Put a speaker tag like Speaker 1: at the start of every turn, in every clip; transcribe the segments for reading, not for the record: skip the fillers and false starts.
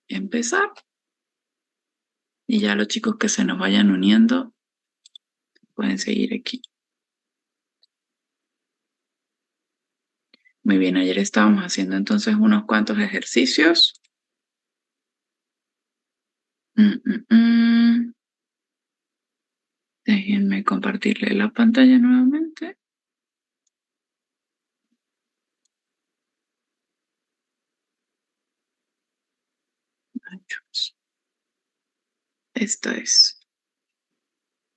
Speaker 1: empezar. Y ya los chicos que se nos vayan uniendo pueden seguir aquí. Muy bien, ayer estábamos haciendo entonces unos cuantos ejercicios. Déjenme compartirle la pantalla nuevamente. Esta es.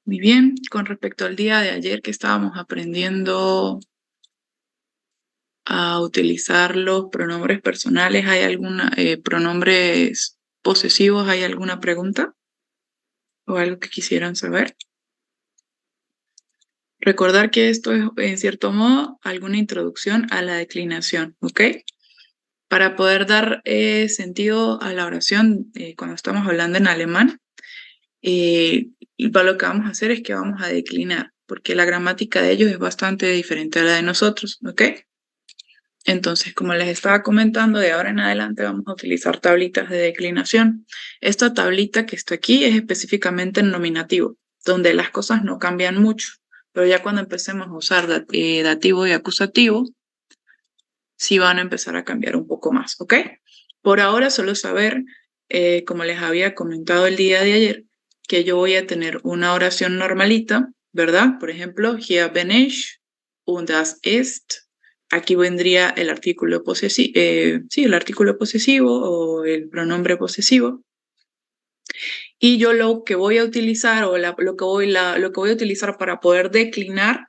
Speaker 1: Muy bien, con respecto al día de ayer que estábamos aprendiendo a utilizar los pronombres personales, ¿hay alguna pronombres posesivos? ¿Hay alguna pregunta o algo que quisieran saber? Recordar que esto es, en cierto modo, alguna introducción a la declinación, ¿ok? Para poder dar sentido a la oración cuando estamos hablando en alemán, lo que vamos a hacer es que vamos a declinar, porque la gramática de ellos es bastante diferente a la de nosotros, ¿ok? Entonces, como les estaba comentando, de ahora en adelante vamos a utilizar tablitas de declinación. Esta tablita que está aquí es específicamente en nominativo, donde las cosas no cambian mucho, pero ya cuando empecemos a usar dativo y acusativo, sí van a empezar a cambiar un poco más, ¿ok? Por ahora solo saber, como les había comentado el día de ayer, que yo voy a tener una oración normalita, ¿verdad? Por ejemplo, hier bin ich und das ist. Aquí vendría el artículo posesivo, sí, el artículo posesivo o el pronombre posesivo. Y yo lo que voy a utilizar o lo que voy a utilizar para poder declinar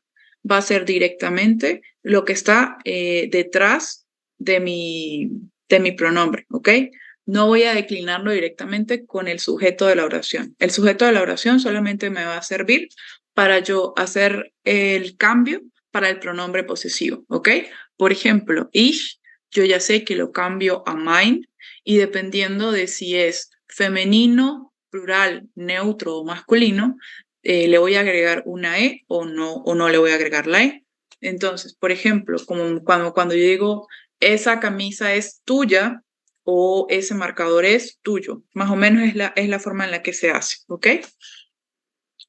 Speaker 1: va a ser directamente lo que está detrás de mi pronombre, ¿ok? No voy a declinarlo directamente con el sujeto de la oración. El sujeto de la oración solamente me va a servir para yo hacer el cambio para el pronombre posesivo, ¿ok? Por ejemplo, ich, yo ya sé que lo cambio a mein y dependiendo de si es femenino, plural, neutro o masculino, le voy a agregar una E o no le voy a agregar la E. Entonces, por ejemplo, como cuando yo digo, esa camisa es tuya o ese marcador es tuyo, más o menos es la forma en la que se hace, ¿ok?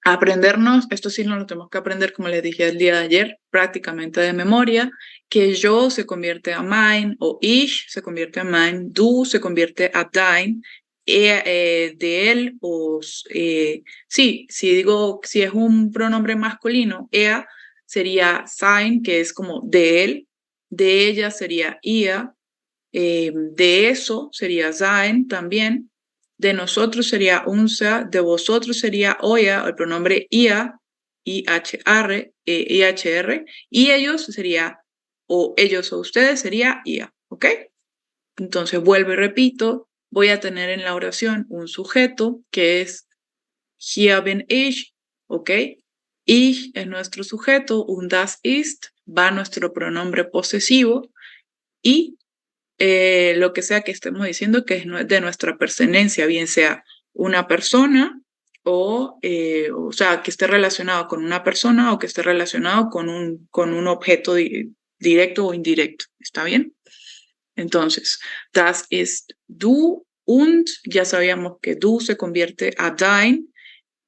Speaker 1: Aprendernos, esto sí nos lo tenemos que aprender, como les dije el día de ayer, prácticamente de memoria, que yo se convierte a mein o ich se convierte a mein, du se convierte a dein, de él o sí, si es un pronombre masculino, er sería sein, que es como de él, de ella sería ihr, de eso sería sein también, de nosotros sería unser, de vosotros sería euer, el pronombre ia, IHR, IHR, y ellos sería, o ellos o ustedes sería ia, ¿ok? Entonces vuelvo y repito, voy a tener en la oración un sujeto que es hier bin ich, ¿ok? Ich es nuestro sujeto, un das ist, va nuestro pronombre posesivo y lo que sea que estemos diciendo que es de nuestra pertenencia, bien sea una persona o sea, que esté relacionado con una persona o que esté relacionado con un objeto directo o indirecto. ¿Está bien? Entonces, das ist du und ya sabíamos que du se convierte a dein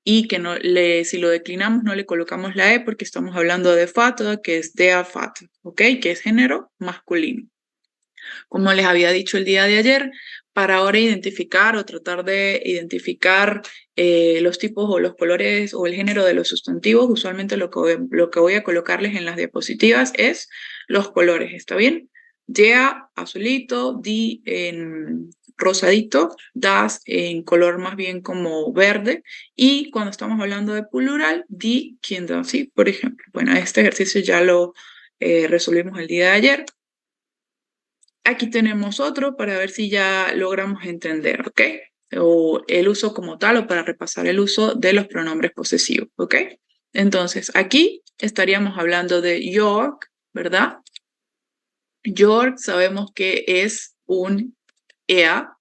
Speaker 1: y que si lo declinamos no le colocamos la E porque estamos hablando de Vater, que es der Vater, ¿ok? Que es género masculino. Como les había dicho el día de ayer, para ahora identificar o tratar de identificar los tipos o los colores o el género de los sustantivos, usualmente lo que voy a colocarles en las diapositivas es los colores, ¿está bien? Der azulito, die en rosadito, das en color más bien como verde y cuando estamos hablando de plural, die Kinder, ¿sí? Por ejemplo, bueno, este ejercicio ya lo resolvimos el día de ayer. Aquí tenemos otro para ver si ya logramos entender, ¿ok? O el uso como tal o para repasar el uso de los pronombres posesivos, ¿ok? Entonces, aquí estaríamos hablando de York, ¿verdad? York sabemos que es un EA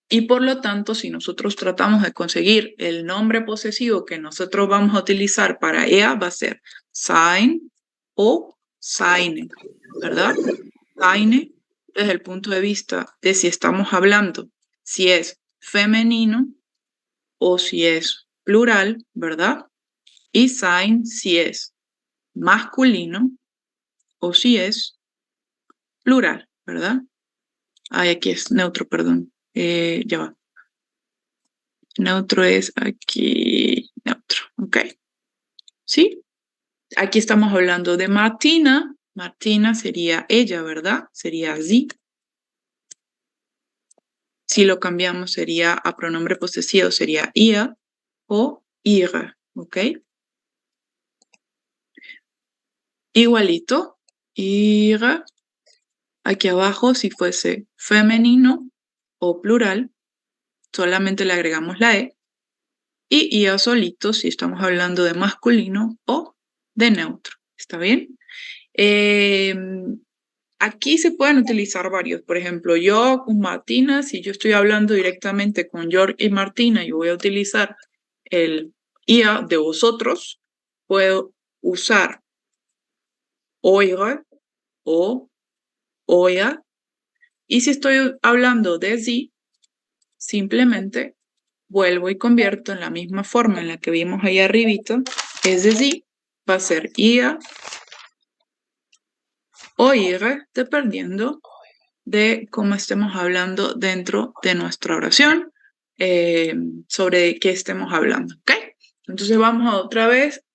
Speaker 1: y por lo tanto, si nosotros tratamos de conseguir el nombre posesivo que nosotros vamos a utilizar para EA, va a ser sein o seine, ¿verdad? Seine desde el punto de vista de si estamos hablando, si es femenino o si es plural, ¿verdad? Y sein si es masculino o si es plural, ¿verdad? Ay, aquí es neutro, perdón. Ya va. Neutro es aquí, neutro, ¿ok? ¿Sí? Aquí estamos hablando de Martina. Martina sería ella, ¿verdad? Sería sie. Si lo cambiamos sería a pronombre posesivo, sería ihr o ihre, ¿ok? Igualito, ihre. Aquí abajo, si fuese femenino o plural, solamente le agregamos la E. Y ia solito si estamos hablando de masculino o de neutro. ¿Está bien? Eh, Aquí se pueden utilizar varios. Por ejemplo, yo con Martina, si yo estoy hablando directamente con George y Martina y voy a utilizar el IA de vosotros, puedo usar eure o euer. Y si estoy hablando de sie, simplemente vuelvo y convierto en la misma forma en la que vimos ahí arribita, es decir, va a ser IA o ihre, dependiendo de cómo estemos hablando dentro de nuestra oración, sobre qué estemos hablando, ¿ok? Entonces vamos a otra vez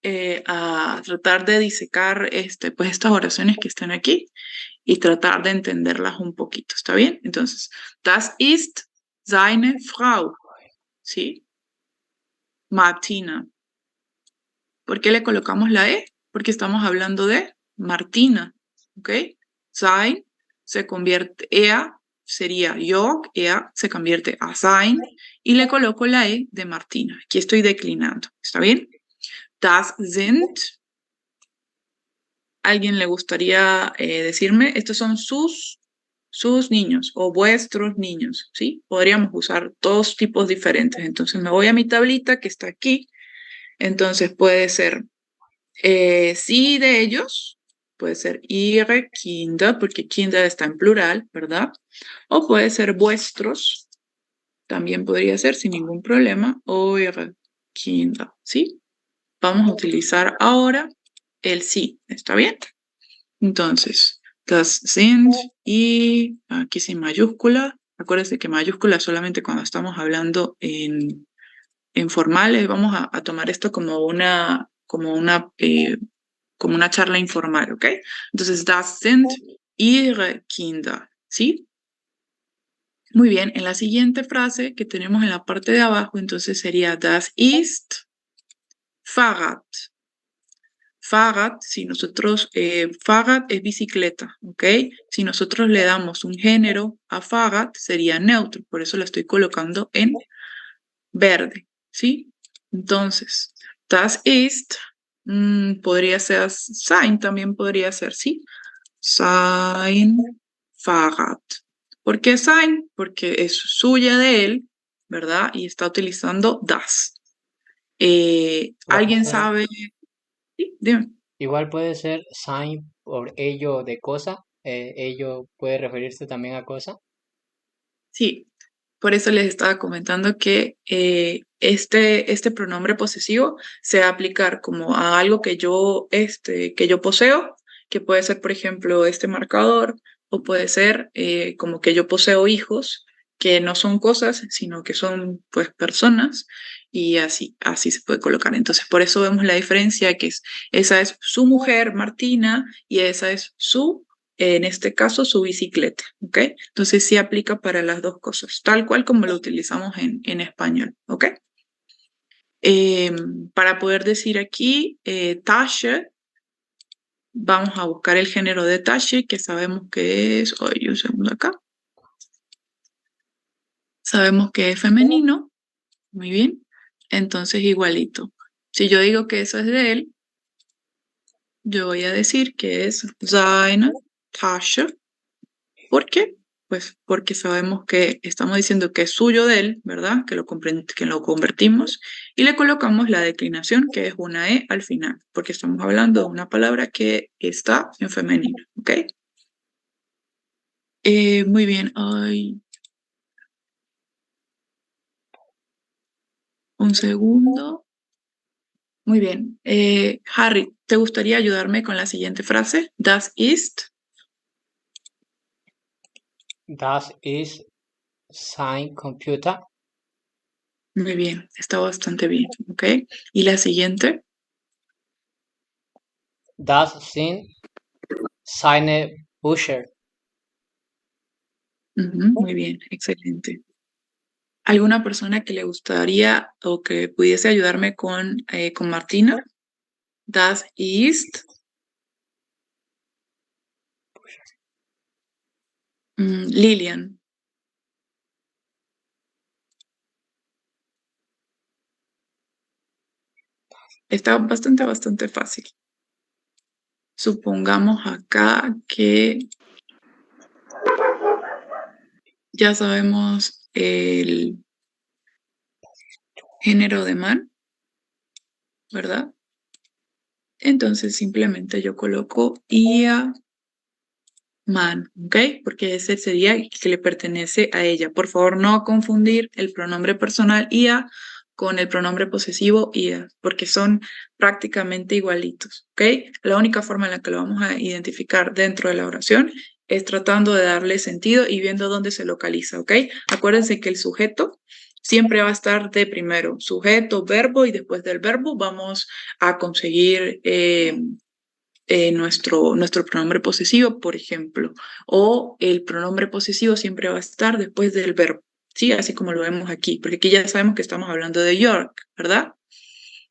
Speaker 1: a tratar de disecar pues estas oraciones que están aquí y tratar de entenderlas un poquito, ¿está bien? Entonces, das ist seine Frau, ¿sí? Martina. ¿Por qué le colocamos la E? Porque estamos hablando de Martina, ¿ok? Sein se convierte, ea sería Jörg, ea se convierte a sein y le coloco la E de Martina. Aquí estoy declinando, ¿está bien? Das sind, ¿alguien le gustaría decirme? Estos son sus niños o vuestros niños, ¿sí? Podríamos usar dos tipos diferentes. Entonces me voy a mi tablita que está aquí. Entonces puede ser sí de ellos, puede ser ihre Kinder, porque Kinder está en plural, ¿verdad? O puede ser vuestros, también podría ser sin ningún problema, eure Kinder, ¿sí? Vamos a utilizar ahora el sí, ¿está bien? Entonces, das sind y aquí sin mayúscula. Acuérdense que mayúscula solamente cuando estamos hablando en formales. Vamos a tomar esto como una charla informal, ¿ok? Entonces, das sind ihre Kinder, ¿sí? Muy bien, en la siguiente frase que tenemos en la parte de abajo, entonces sería das ist Fahrrad. Fahrrad, si nosotros, Fahrrad es bicicleta, ¿ok? Si nosotros le damos un género a Fahrrad, sería neutro, por eso la estoy colocando en verde, ¿sí? Entonces, das ist, podría ser sein, también podría ser, ¿sí? Sein Fahrrad. ¿Por qué sein? Porque es suya de él, ¿verdad? Y está utilizando das. ¿Alguien
Speaker 2: Profesora,
Speaker 1: sabe? Sí, dime.
Speaker 2: igual puede ser sign por ello de cosa. Ello puede referirse también a cosa.
Speaker 1: Sí, por eso les estaba comentando que este pronombre posesivo se va a aplicar como a algo que yo poseo, que puede ser, por ejemplo, este marcador, o puede ser como que yo poseo hijos, que no son cosas, sino que son pues personas, y así se puede colocar. Entonces, por eso vemos la diferencia, esa es su mujer, Martina, y esa es en este caso, su bicicleta, ¿ok? Entonces sí aplica para las dos cosas, tal cual como lo utilizamos en español, ¿ok? Eh, para poder decir aquí Tasche, vamos a buscar el género de Tasche, que sabemos que es, oye, un segundo acá, sabemos que es femenino, muy bien, entonces igualito. Si yo digo que eso es de él, yo voy a decir que es seine Tasche. ¿Por qué? Pues porque sabemos que estamos diciendo que es suyo de él, ¿verdad? Que lo convertimos y le colocamos la declinación, que es una E al final, porque estamos hablando de una palabra que está en femenino, ¿ok? Muy bien. Ay, Un segundo. Muy bien. Harry, ¿te gustaría ayudarme con la siguiente frase? Das ist.
Speaker 2: Das ist sein Computer.
Speaker 1: Muy bien, está bastante bien. ¿Ok? ¿Y la siguiente?
Speaker 2: Das sind seine Bücher.
Speaker 1: Muy bien, excelente. ¿Alguna persona que le gustaría o que pudiese ayudarme con Martina? Das ist. Lilian. Está bastante fácil. Supongamos acá que ya sabemos el género de man, ¿verdad? Entonces simplemente yo coloco ia man, ¿ok? Porque ese sería el que le pertenece a ella. Por favor, no confundir el pronombre personal ia con el pronombre posesivo ia, porque son prácticamente igualitos, ¿ok? La única forma en la que lo vamos a identificar dentro de la oración es tratando de darle sentido y viendo dónde se localiza, ¿ok? Acuérdense que el sujeto siempre va a estar de primero, sujeto, verbo, y después del verbo vamos a conseguir nuestro pronombre posesivo, por ejemplo, o el pronombre posesivo siempre va a estar después del verbo, ¿sí? Así como lo vemos aquí, porque aquí ya sabemos que estamos hablando de York, ¿verdad?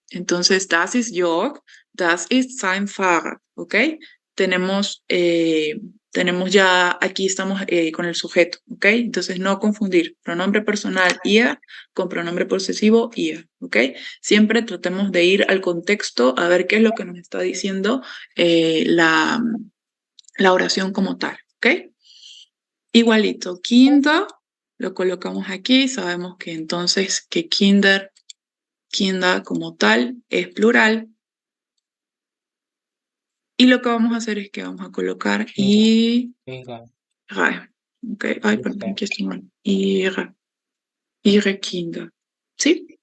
Speaker 1: Entonces, das ist York, das ist sein Fahrrad, ¿ok? Tenemos, tenemos ya, aquí estamos con el sujeto, ¿ok? Entonces, no confundir pronombre personal ia con pronombre posesivo ia, ¿ok? Siempre tratemos de ir al contexto a ver qué es lo que nos está diciendo la oración como tal, ¿ok? Igualito, Kinder, lo colocamos aquí, sabemos que entonces que Kinder como tal es plural. Y lo que vamos a hacer es que vamos a colocar y ok, ay, perdón, aquí estoy mal. Ihre Kinder. ¿Sí?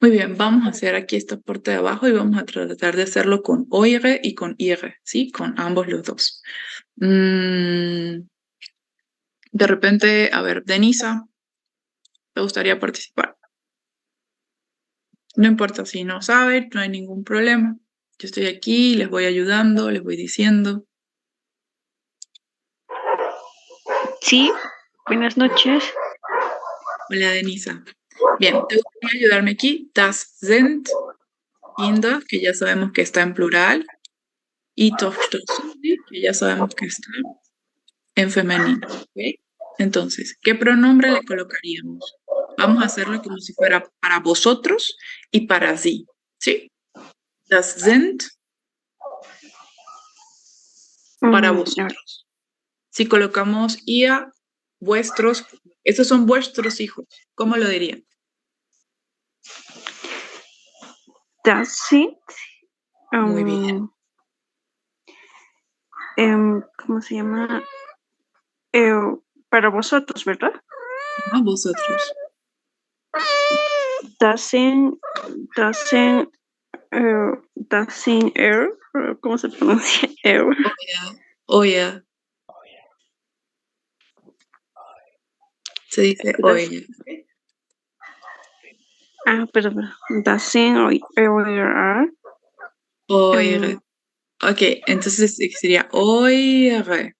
Speaker 1: Muy bien, vamos a hacer aquí esta parte de abajo y vamos a tratar de hacerlo con oire y con ihre, ¿sí? Con ambos los dos. De repente, a ver, Denisa, ¿te gustaría participar? No importa si no saben, no hay ningún problema. Yo estoy aquí, les voy ayudando, les voy diciendo.
Speaker 3: Sí, buenas noches.
Speaker 1: Hola, Denisa. Bien, ¿te gustaría ayudarme aquí? Das sind Kinder, que ya sabemos que está en plural, y Tochtersundi, que ya sabemos que está en femenino. ¿Ok? Entonces, ¿qué pronombre le colocaríamos? Vamos a hacerlo como si fuera para vosotros y para sí. ¿Sí? Das sind para
Speaker 3: A ver,
Speaker 1: vosotros. Si colocamos ia, vuestros, esos son vuestros hijos. ¿Cómo lo dirían?
Speaker 3: das sind,
Speaker 1: Muy bien.
Speaker 3: ¿cómo se llama? Para vosotros, ¿verdad?
Speaker 1: A vosotros.
Speaker 3: Das sind, ¿cómo se pronuncia?
Speaker 1: Oya. Se dice oya.
Speaker 3: Perdón. Das sind eure.
Speaker 1: Oire. Ok, entonces sería oire.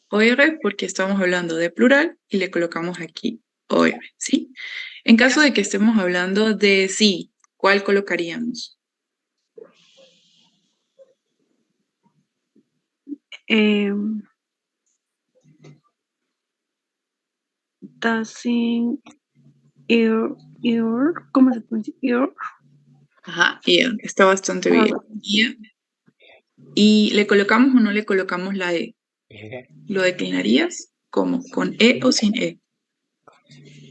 Speaker 1: Oire porque estamos hablando de plural y le colocamos aquí oire, ¿sí? En caso de que estemos hablando de sí, ¿cuál colocaríamos?
Speaker 3: Das sind ¿cómo se pronuncia?
Speaker 1: Ajá, ia, está bastante bien. Ia. ¿Y le colocamos o no le colocamos la E? ¿Lo declinarías? ¿Cómo? ¿Con E o sin E?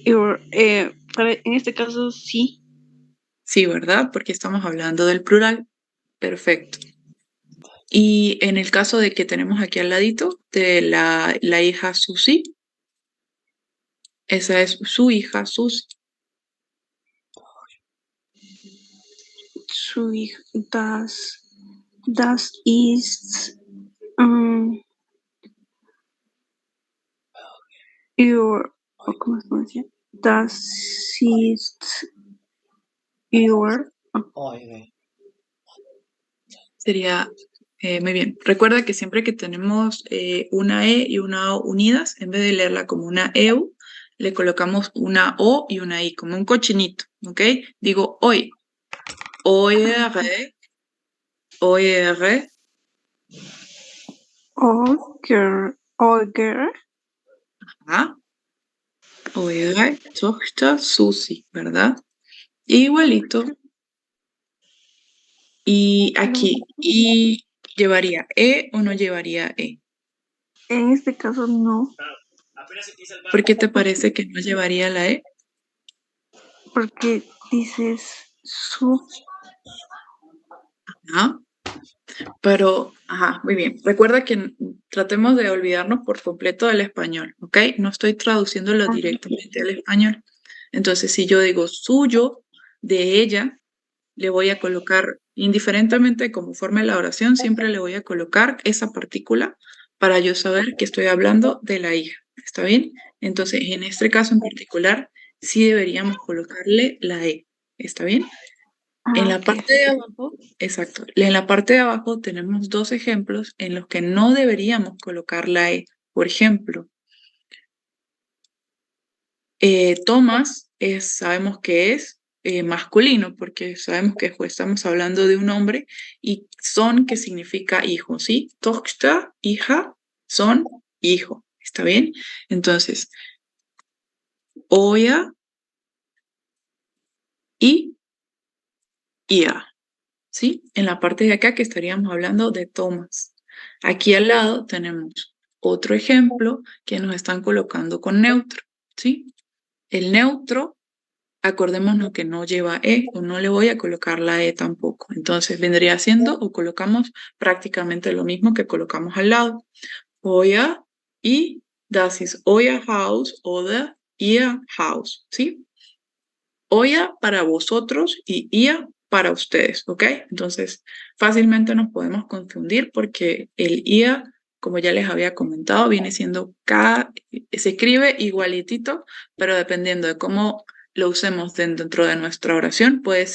Speaker 3: En este caso, sí.
Speaker 1: Sí, ¿verdad? Porque estamos hablando del plural. Perfecto. Y en el caso de que tenemos aquí al ladito de la hija Susi, esa es su hija Susi.
Speaker 3: das ist your, ¿cómo se dice? Das ist your.
Speaker 2: Oye,
Speaker 1: Sería muy bien. Recuerda que siempre que tenemos una E y una O unidas, en vez de leerla como una EU, le colocamos una O y una I, como un cochinito, ¿ok? Digo hoy. Oyer, oyer,
Speaker 3: Olger.
Speaker 1: ¿ah? Oyer, Tochter, Susi, ¿verdad? Igualito. Y aquí, ¿y llevaría E o no llevaría E?
Speaker 3: En este caso no,
Speaker 1: ¿Por qué te parece que no llevaría la E?
Speaker 3: porque dices su.
Speaker 1: ¿Ah? Pero, ajá, muy bien. Recuerda que tratemos de olvidarnos por completo del español, ¿ok? No estoy traduciéndolo directamente al español. Entonces, si yo digo suyo, de ella, le voy a colocar, indiferentemente como forme la oración, siempre le voy a colocar esa partícula para yo saber que estoy hablando de la hija. ¿Está bien? Entonces, en este caso en particular, sí deberíamos colocarle la E. ¿Está bien? En la
Speaker 3: Ok.
Speaker 1: parte de abajo, exacto, en la parte de abajo tenemos dos ejemplos en los que no deberíamos colocar la E. Por ejemplo, Tomás sabemos que es masculino porque sabemos que pues, estamos hablando de un hombre y son que significa hijo, ¿sí? Tochter, hija, son hijo, ¿está bien? Entonces, Oya y Ia. ¿Sí? En la parte de acá que estaríamos hablando de Thomas. Aquí al lado tenemos otro ejemplo que nos están colocando con neutro, ¿sí? El neutro, acordémonos que no lleva E o no le voy a colocar la E tampoco. Entonces vendría siendo o colocamos prácticamente lo mismo que colocamos al lado. Euer y das ist euer Haus oder ihr Haus, ¿sí? Oya para vosotros y ia para ustedes, ¿ok? Entonces, fácilmente nos podemos confundir porque el ia, como ya les había comentado, viene siendo se escribe igualitito, pero dependiendo de cómo lo usemos dentro de nuestra oración, puede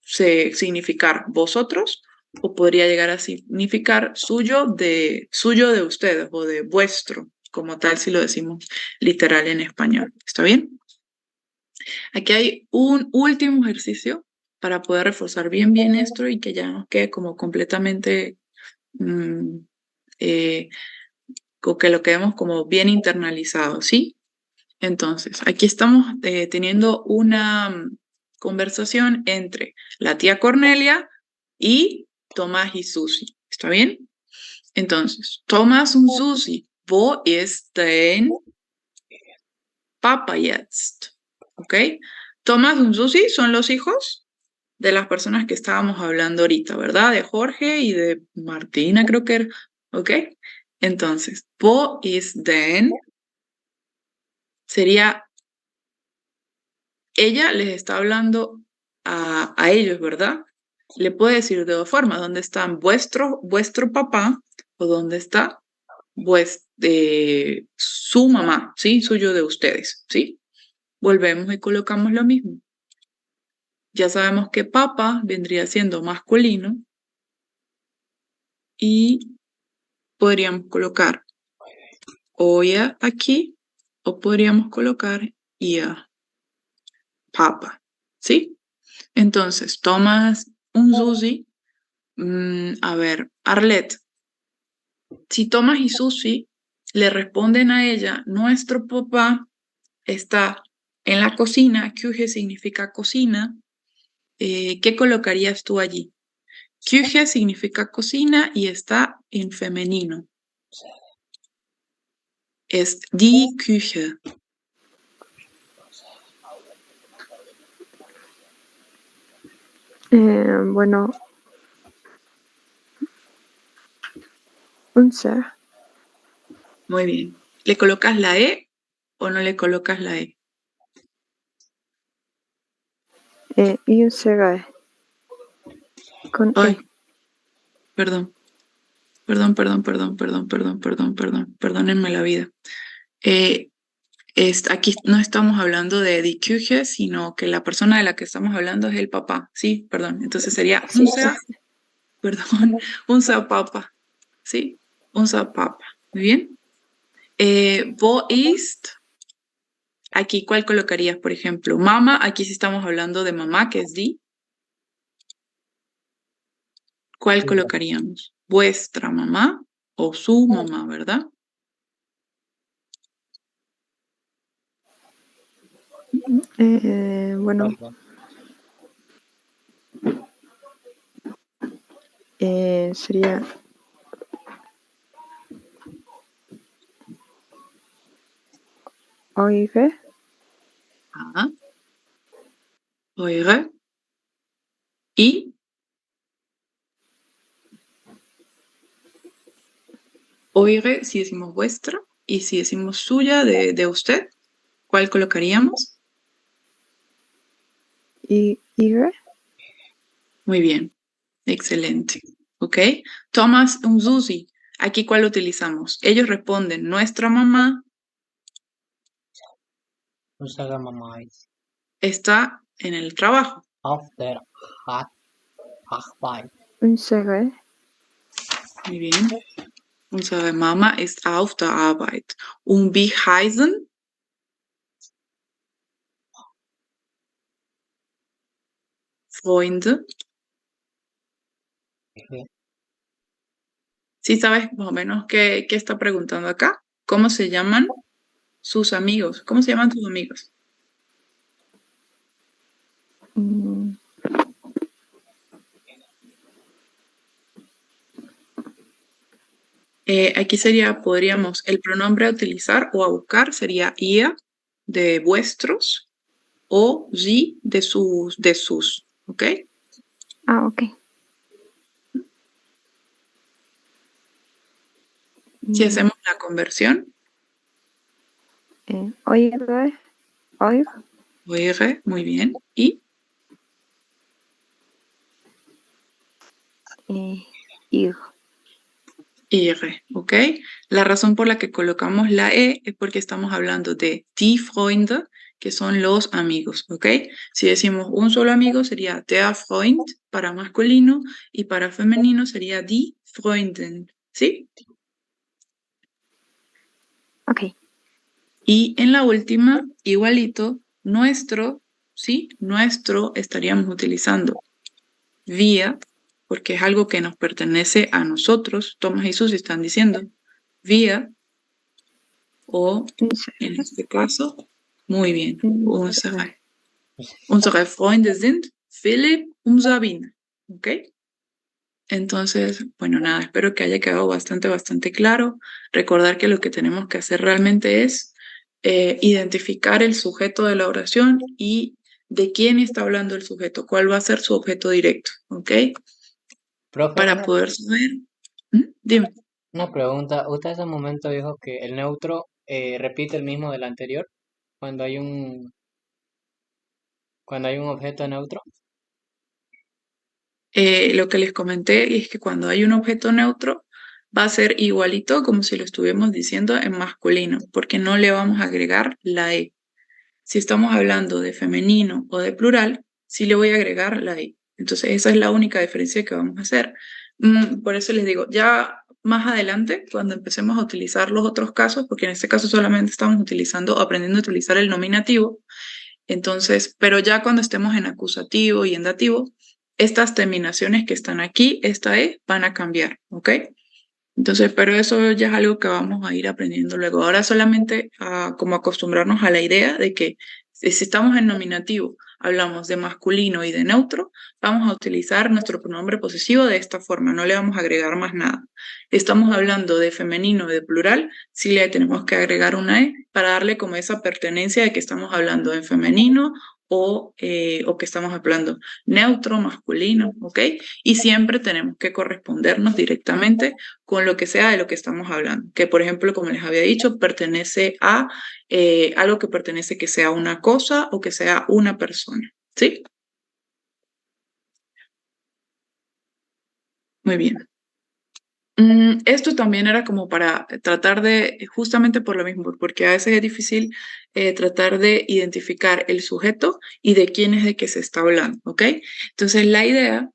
Speaker 1: significar vosotros o podría llegar a significar suyo de ustedes o de vuestro, como tal si lo decimos literal en español. ¿Está bien? Aquí hay un último ejercicio para poder reforzar bien esto y que ya nos quede como completamente, mm, eh, que lo quedemos como bien internalizado, ¿sí? Entonces, aquí estamos teniendo una conversación entre la tía Cornelia y Tomás y Susi. ¿Está bien? Entonces, Tomás und Susi, wo ist dein Papa jetzt? ¿Ok? Tomás und Susi son los hijos de las personas que estábamos hablando ahorita, ¿verdad? De Jorge y de Martina, creo que era. ¿Ok? Entonces, wo ist denn sería, ella les está hablando a ellos, ¿verdad? Le puede decir de dos formas, ¿dónde está vuestro papá o dónde está su mamá, ¿sí? Suyo de ustedes, ¿sí? Volvemos y colocamos lo mismo. Ya sabemos que papá vendría siendo masculino y podríamos colocar oya aquí o podríamos colocar ia, papa, ¿sí? Entonces, tomas un Susi, a ver, Arlet, si Tomás y Susi le responden a ella, nuestro papá está en la cocina, Küche significa cocina, ¿qué colocarías tú allí? Küche significa cocina y está en femenino. Es die Küche.
Speaker 4: Bueno, unser.
Speaker 1: Muy bien. ¿Le colocas la E o no le colocas la E?
Speaker 4: Unserer.
Speaker 3: Con
Speaker 1: Ay,
Speaker 3: E.
Speaker 1: perdón. Perdónenme la vida. Aquí no estamos hablando de die Küche, sino que la persona de la que estamos hablando es el papá. Sí, perdón. Entonces sería
Speaker 3: Sí, sí.
Speaker 1: perdón, unser Papa. Sí, unser Papa. Muy bien. Wo ist? Aquí, ¿cuál colocarías, por ejemplo? Mama, aquí sí estamos hablando de mamá, que es die. ¿Cuál colocaríamos? Vuestra mamá o su mamá, ¿verdad?
Speaker 3: Bueno,
Speaker 2: Perdón.
Speaker 3: sería eure,
Speaker 1: Ah, eure. Y eure si decimos vuestra y si decimos suya, de usted, ¿cuál colocaríamos?
Speaker 3: ihre,
Speaker 1: Muy bien, excelente. ¿Ok? Thomas und Susi, aquí ¿cuál utilizamos? Ellos responden, nuestra mamá
Speaker 2: Unsere Mama ist
Speaker 1: está en el trabajo.
Speaker 2: auf der Arbeit.
Speaker 3: unsere,
Speaker 1: Muy bien. Unsere Mama ist auf der Arbeit. Und wie heißen? Freunde.
Speaker 2: Okay.
Speaker 1: ¿Sí sabes más o menos qué está preguntando acá? ¿Cómo se llaman sus amigos? ¿Cómo se llaman tus amigos?
Speaker 3: mm,
Speaker 1: Aquí podríamos, el pronombre a utilizar o a buscar sería ihr, de vuestros, o sie, de sus, ¿ok?
Speaker 3: ok.
Speaker 1: Si hacemos la conversión,
Speaker 3: Eure, eure,
Speaker 1: oire, muy bien, y
Speaker 3: ihre.
Speaker 1: ihre, ¿ok? La razón por la que colocamos la E es porque estamos hablando de die Freunde, que son los amigos, ¿ok? Si decimos un solo amigo sería der Freund para masculino y para femenino sería die Freundin, ¿sí?
Speaker 3: Ok.
Speaker 1: Y en la última, igualito, nuestro, ¿sí? Nuestro estaríamos utilizando wir, porque es algo que nos pertenece a nosotros. Tomás y Susi están diciendo wir, o en este caso, muy bien,
Speaker 3: Unsere.
Speaker 1: unsere Freunde sind Philipp und Sabine. ¿Ok? Entonces, bueno, nada, espero que haya quedado bastante claro. Recordar que lo que tenemos que hacer realmente es identificar el sujeto de la oración y de quién está hablando el sujeto, cuál va a ser su objeto directo, ¿ok?
Speaker 2: Profe,
Speaker 1: Para poder saber. Dime.
Speaker 2: una pregunta. Usted hace un momento dijo que el neutro repite el mismo del anterior cuando hay cuando hay un objeto neutro.
Speaker 1: Lo que les comenté es que cuando hay un objeto neutro va a ser igualito como si lo estuviéramos diciendo en masculino, porque no le vamos a agregar la E. Si estamos hablando de femenino o de plural, sí le voy a agregar la I. Entonces, esa es la única diferencia que vamos a hacer. Por eso les digo, ya más adelante, cuando empecemos a utilizar los otros casos, porque en este caso solamente estamos aprendiendo a utilizar el nominativo, entonces, pero ya cuando estemos en acusativo y en dativo, estas terminaciones que están aquí, esta E, van a cambiar, ¿ok? Entonces, pero eso ya es algo que vamos a ir aprendiendo luego. Ahora solamente como acostumbrarnos a la idea de que si estamos en nominativo, hablamos de masculino y de neutro, vamos a utilizar nuestro pronombre posesivo de esta forma, no le vamos a agregar más nada. Estamos hablando de femenino y de plural, sí le tenemos que agregar una E para darle como esa pertenencia de que estamos hablando en femenino o que estamos hablando neutro, masculino, ¿ok? Y siempre tenemos que correspondernos directamente con lo que sea de lo que estamos hablando, que por ejemplo, como les había dicho, pertenece a algo que pertenece que sea una cosa o que sea una persona, ¿sí? Muy bien. Esto también era como para tratar de, justamente por lo mismo, porque a veces es difícil tratar de identificar el sujeto y de quién es de que se está hablando, ¿ok? Entonces la idea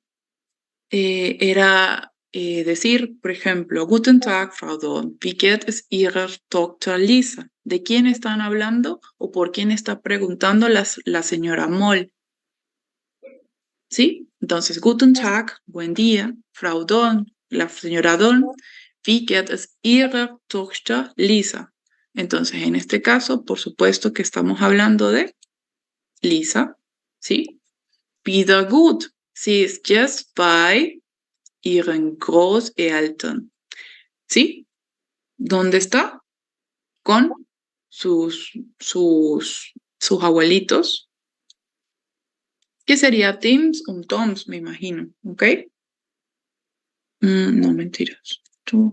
Speaker 1: era decir, por ejemplo, Guten Tag, Frau Dorn, wie geht es Ihrer Tochter Lisa? ¿De quién están hablando o por quién está preguntando la señora Moll? ¿Sí? Entonces, Guten Tag, buen día, Frau Dorn, la señora Dorn, wie geht es Ihrer Tochter Lisa? Entonces, en este caso, por supuesto que estamos hablando de Lisa, ¿sí? Wieder gut, sie ist jetzt bei ihren Großeltern, ¿sí? ¿Dónde está? Con sus abuelitos, que sería Tims und Toms, me imagino, ¿ok? No, mentiras. Tú.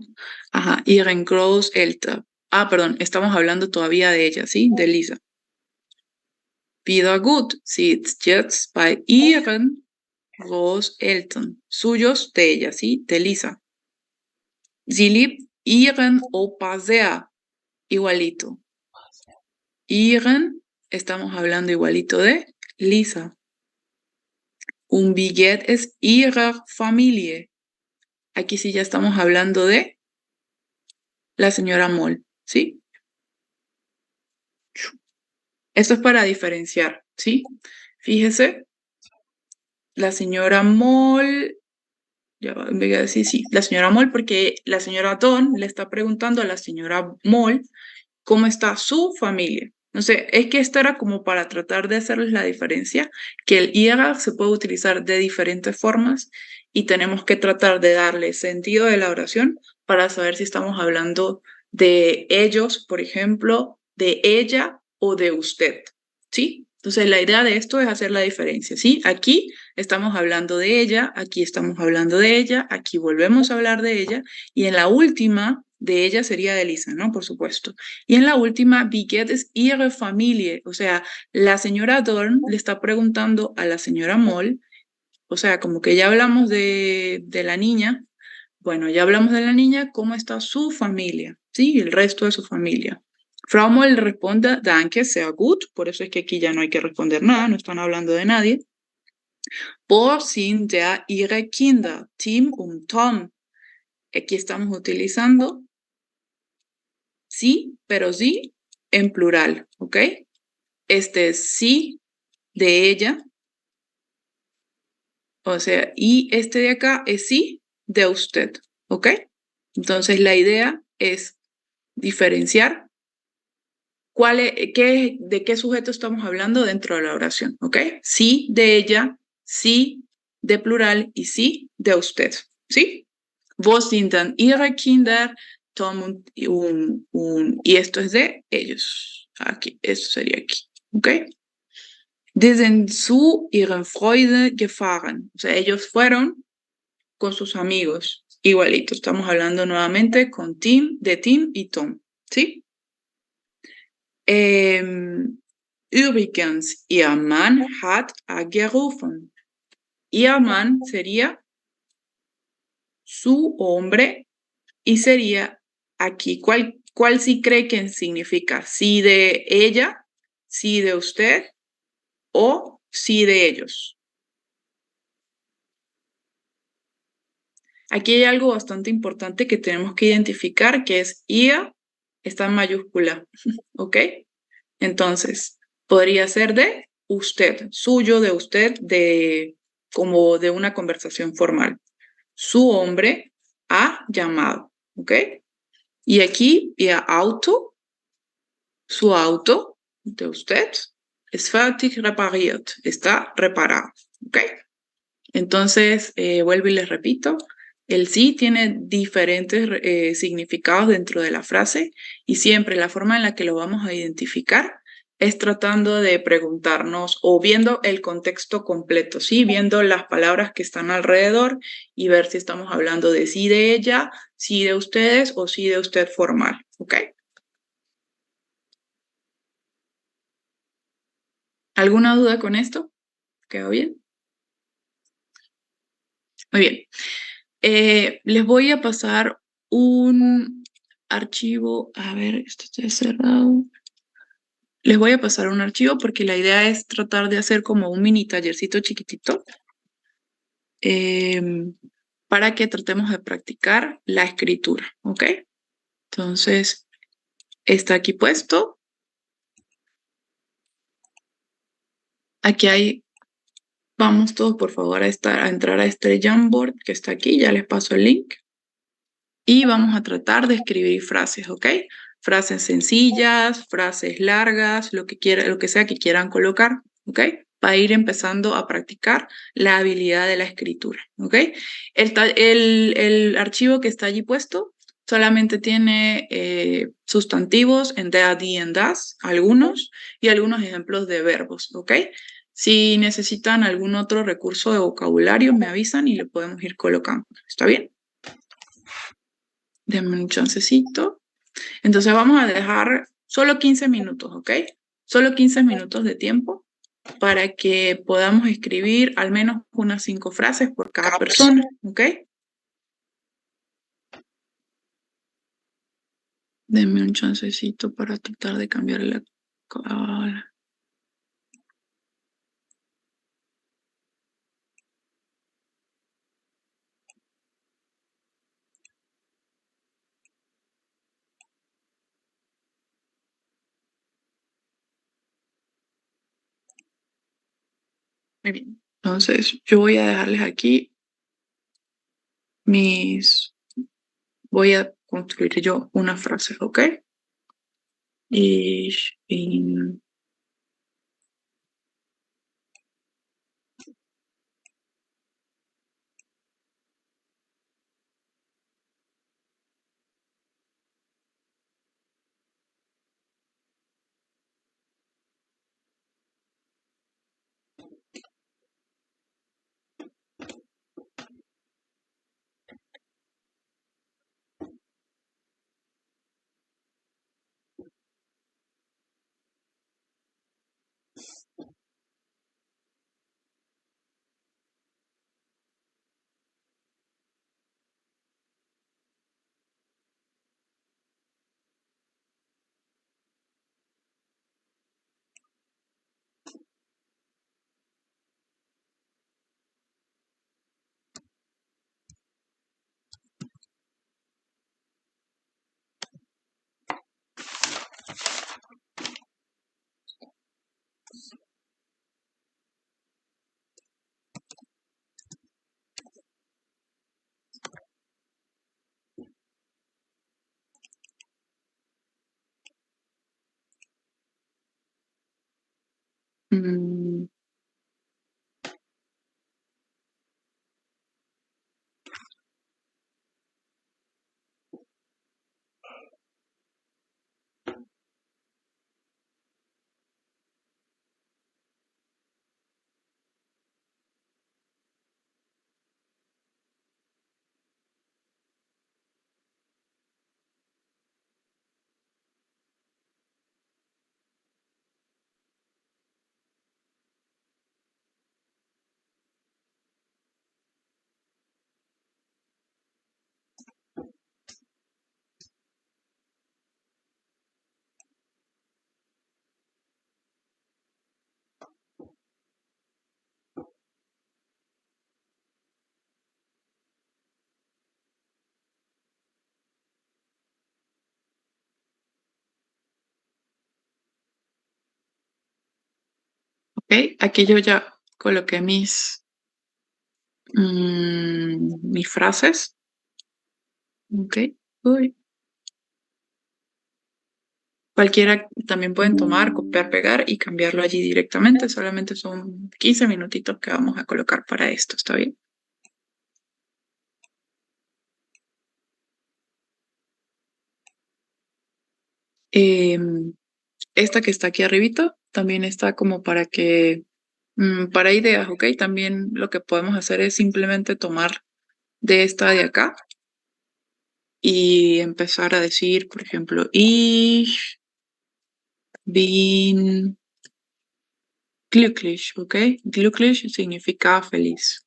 Speaker 1: Ajá, ihren Großeltern. Ah, perdón, estamos hablando todavía de ella, ¿sí? De Lisa. Wieder gut, sie ist jetzt bei ihren Großeltern. Suyos de ella, ¿sí? De Lisa. Sie liebt ihren Opa sehr. Igualito. Ihren, estamos hablando igualito de Lisa. Un billet es ihrer Familie. Aquí sí ya estamos hablando de la señora Moll, ¿sí? Esto es para diferenciar, ¿sí? Fíjese, la señora Moll, ya voy a decir sí, la señora Moll, porque la señora Don le está preguntando a la señora Moll cómo está su familia. No sé, es que esto era como para tratar de hacerles la diferencia, que el ihrer se puede utilizar de diferentes formas y tenemos que tratar de darle sentido de la oración para saber si estamos hablando de ellos, por ejemplo, de ella o de usted, ¿sí? Entonces la idea de esto es hacer la diferencia, ¿sí? Aquí estamos hablando de ella, aquí estamos hablando de ella, aquí volvemos a hablar de ella y en la última de ella sería de Lisa, ¿no? Por supuesto. Y en la última, wie geht es ihre Familie? O sea, la señora Dorn le está preguntando a la señora Moll, o sea, como que ya hablamos de la niña, bueno, ya hablamos de la niña, ¿cómo está su familia? ¿Sí? El resto de su familia. Frau Moll responde, danke, sehr gut, por eso es que aquí ya no hay que responder nada, no están hablando de nadie. Wo sind ihre Kinder? Tim und Tom. Aquí estamos utilizando sí, pero sí en plural, ¿ok? Este es sí de ella, o sea, y este de acá es sí de usted, ¿ok? Entonces la idea es diferenciar de qué sujeto estamos hablando dentro de la oración, ¿ok? Sí de ella, sí de plural y sí de usted, ¿sí? Wo sind dann ihre Kinder? Tom y esto es de ellos. Aquí, esto sería aquí, ¿ok? Die sind zu ihren Freunden gefahren. O sea, ellos fueron con sus amigos. Igualito, estamos hablando nuevamente con de Tim y Tom, ¿sí? Übrigens, ihr Mann hat angerufen. Ihr Mann sería su hombre y sería aquí. ¿Cuál sí cree que significa? ¿Sí de ella? ¿Sí de usted? ¿O sí de ellos? Aquí hay algo bastante importante que tenemos que identificar, que es IA está en mayúscula, ¿ok? Entonces, podría ser de usted, suyo, de usted, como de una conversación formal. Su hombre ha llamado, ¿ok? Y aquí, ihr Auto, su auto de usted, es fertig repariert, está reparado, ¿ok? Entonces, vuelvo y les repito, el sí tiene diferentes significados dentro de la frase y siempre la forma en la que lo vamos a identificar es tratando de preguntarnos o viendo el contexto completo, ¿sí? Viendo las palabras que están alrededor y ver si estamos hablando de sí de ella, sí de ustedes o sí de usted formal, ¿ok? ¿Alguna duda con esto? ¿Quedó bien? Muy bien. Les voy a pasar un archivo. A ver, esto está cerrado. Les voy a pasar un archivo porque la idea es tratar de hacer como un mini tallercito chiquitito para que tratemos de practicar la escritura, ¿ok? Entonces, está aquí puesto. Aquí hay, vamos todos por favor a entrar a este Jamboard que está aquí, ya les paso el link. Y vamos a tratar de escribir frases, ¿ok? Frases sencillas, frases largas, lo que sea que quieran colocar, ¿ok? Para ir empezando a practicar la habilidad de la escritura, ¿ok? El archivo que está allí puesto solamente tiene sustantivos en da, di, en das, algunos, y algunos ejemplos de verbos, ¿ok? Si necesitan algún otro recurso de vocabulario, me avisan y le podemos ir colocando. ¿Está bien? Denme un chancecito. Entonces vamos a dejar solo 15 minutos, ¿ok? Solo 15 minutos de tiempo para que podamos escribir al menos unas 5 frases por cada persona, ¿ok? Denme un chancecito para tratar de cambiar la... Muy bien. Entonces yo voy a dejarles aquí voy a construir yo una frase, ¿ok? Ich bin... Mm, ok, aquí yo ya coloqué mis frases. Ok. Uy. Cualquiera también pueden tomar, copiar, pegar y cambiarlo allí directamente. Solamente son 15 minutitos que vamos a colocar para esto. ¿Está bien? Esta que está aquí arribita también está como para ideas, ¿ok? También lo que podemos hacer es simplemente tomar de esta de acá y empezar a decir, por ejemplo, ich bin glücklich, ¿ok? Glücklich significa feliz.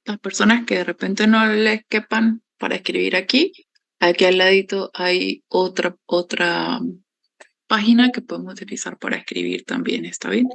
Speaker 1: Las personas que de repente no les quepan para escribir aquí al ladito hay otra página que podemos utilizar para escribir también, ¿está bien?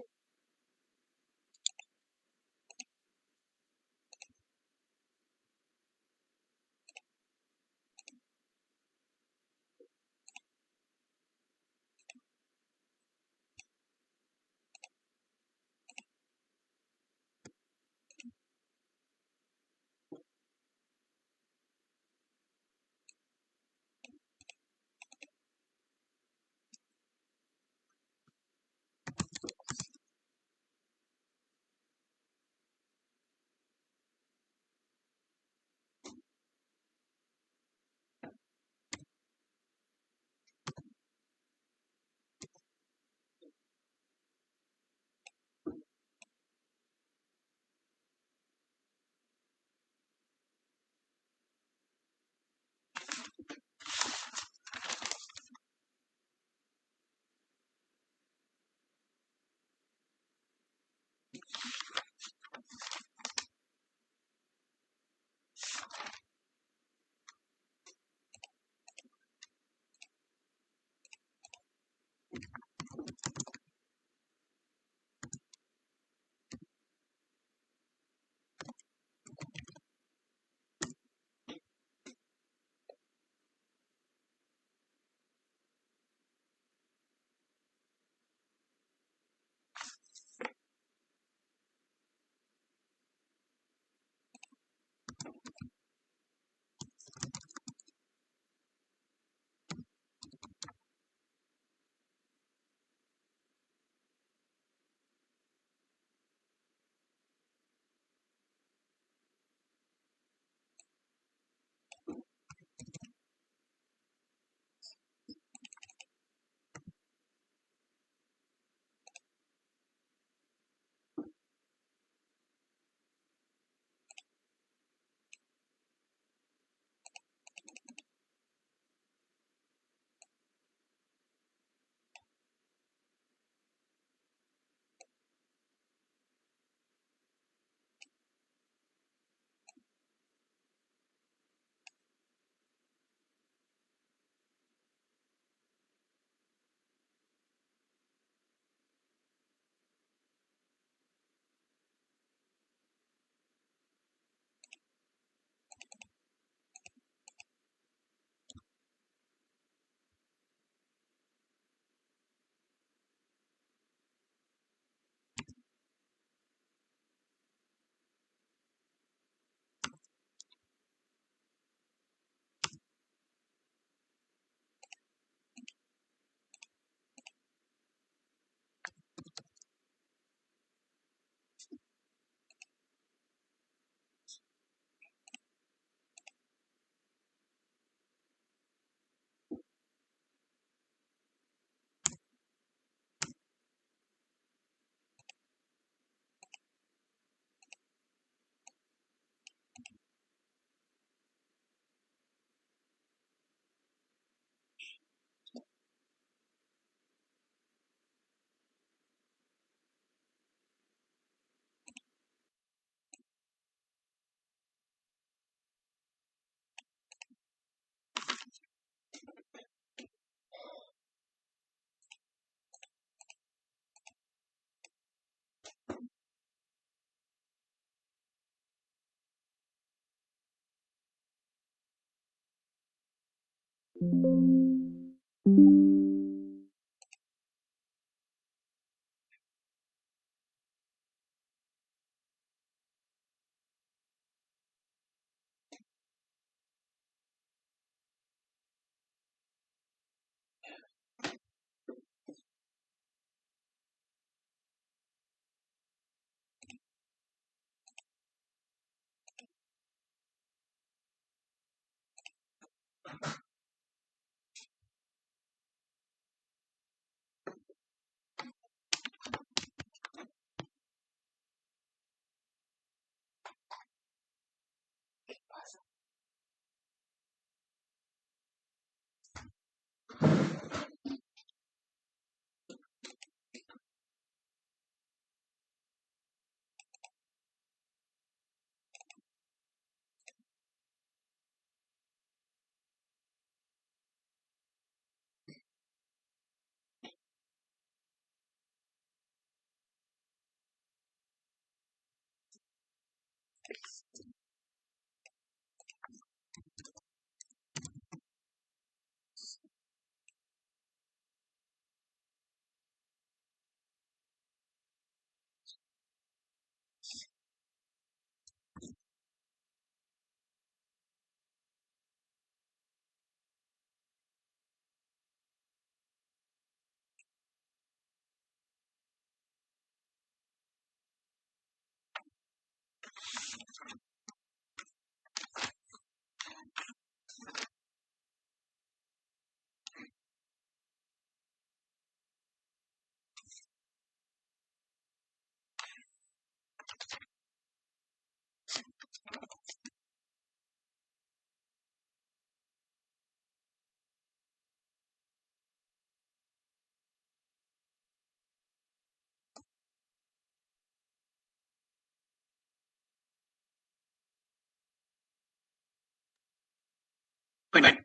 Speaker 1: Bueno,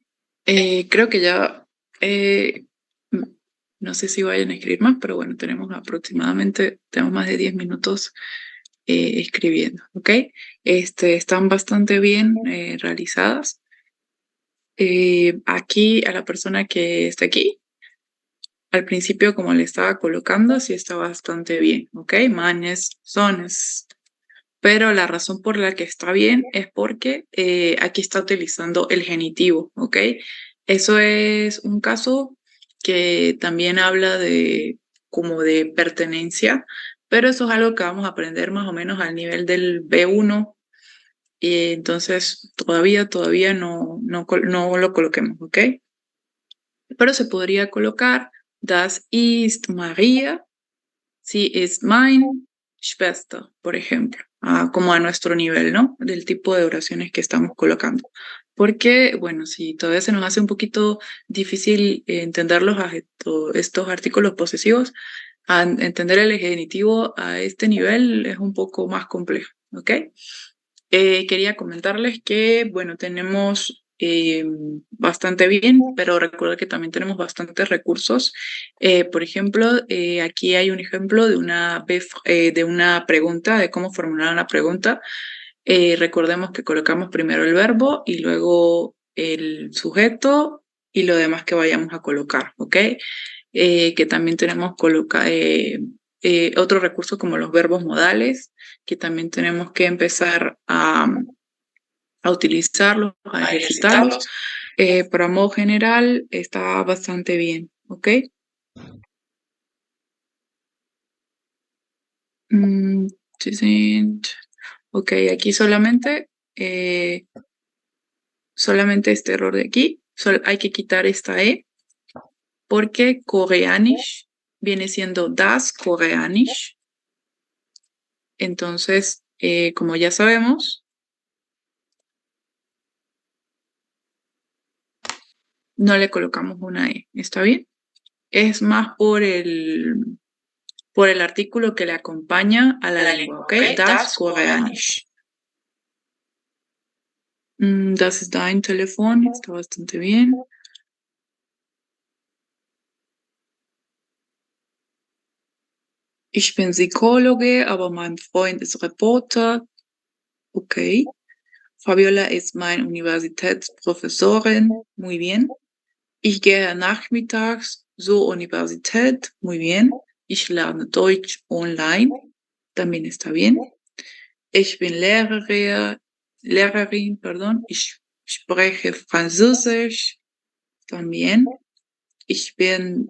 Speaker 1: creo que ya, no sé si vayan a escribir más, pero bueno, tenemos más de 10 minutos escribiendo, ¿ok? Están bastante bien realizadas. Aquí, a la persona que está aquí, al principio, como le estaba colocando, sí está bastante bien, ¿ok? Manes, sones. Pero la razón por la que está bien es porque aquí está utilizando el genitivo, ¿ok? Eso es un caso que también habla de como de pertenencia, pero eso es algo que vamos a aprender más o menos al nivel del B1 y entonces todavía no lo coloquemos, ¿ok? Pero se podría colocar das ist Maria. Sí, es mein Schwester, por ejemplo, como a nuestro nivel, ¿no? Del tipo de oraciones que estamos colocando. Porque, bueno, si todavía se nos hace un poquito difícil entender estos artículos posesivos, entender el genitivo a este nivel es un poco más complejo, ¿ok? Quería comentarles que, bueno, tenemos bastante bien, pero recuerda que también tenemos bastantes recursos. Por ejemplo, aquí hay un ejemplo de una pregunta, de cómo formular una pregunta. Recordemos que colocamos primero el verbo y luego el sujeto y lo demás que vayamos a colocar, ¿ok? Que también tenemos otros recursos como los verbos modales, que también tenemos que empezar a utilizarlos, a ejercitarlos. Pero a modo general está bastante bien, ¿ok? Sie sind. Ok, aquí solamente este error de aquí, hay que quitar esta E, porque Koreanisch viene siendo das Koreanisch. Entonces, como ya sabemos, no le colocamos una E, ¿está bien? Es más por el artículo que le acompaña a la lengua, ¿ok? Das Koreanisch. Das ist dein Telefon, está bastante bien. Ich bin Psychologe, aber mein Freund ist Reporter. Okay. Fabiola ist meine Universitätsprofessorin. Muy bien. Ich gehe nachmittags zur Universität. Muy bien. Ich lerne Deutsch online. También está bien. Ich bin Lehrerin, perdón. Ich spreche Französisch. También. Ich bin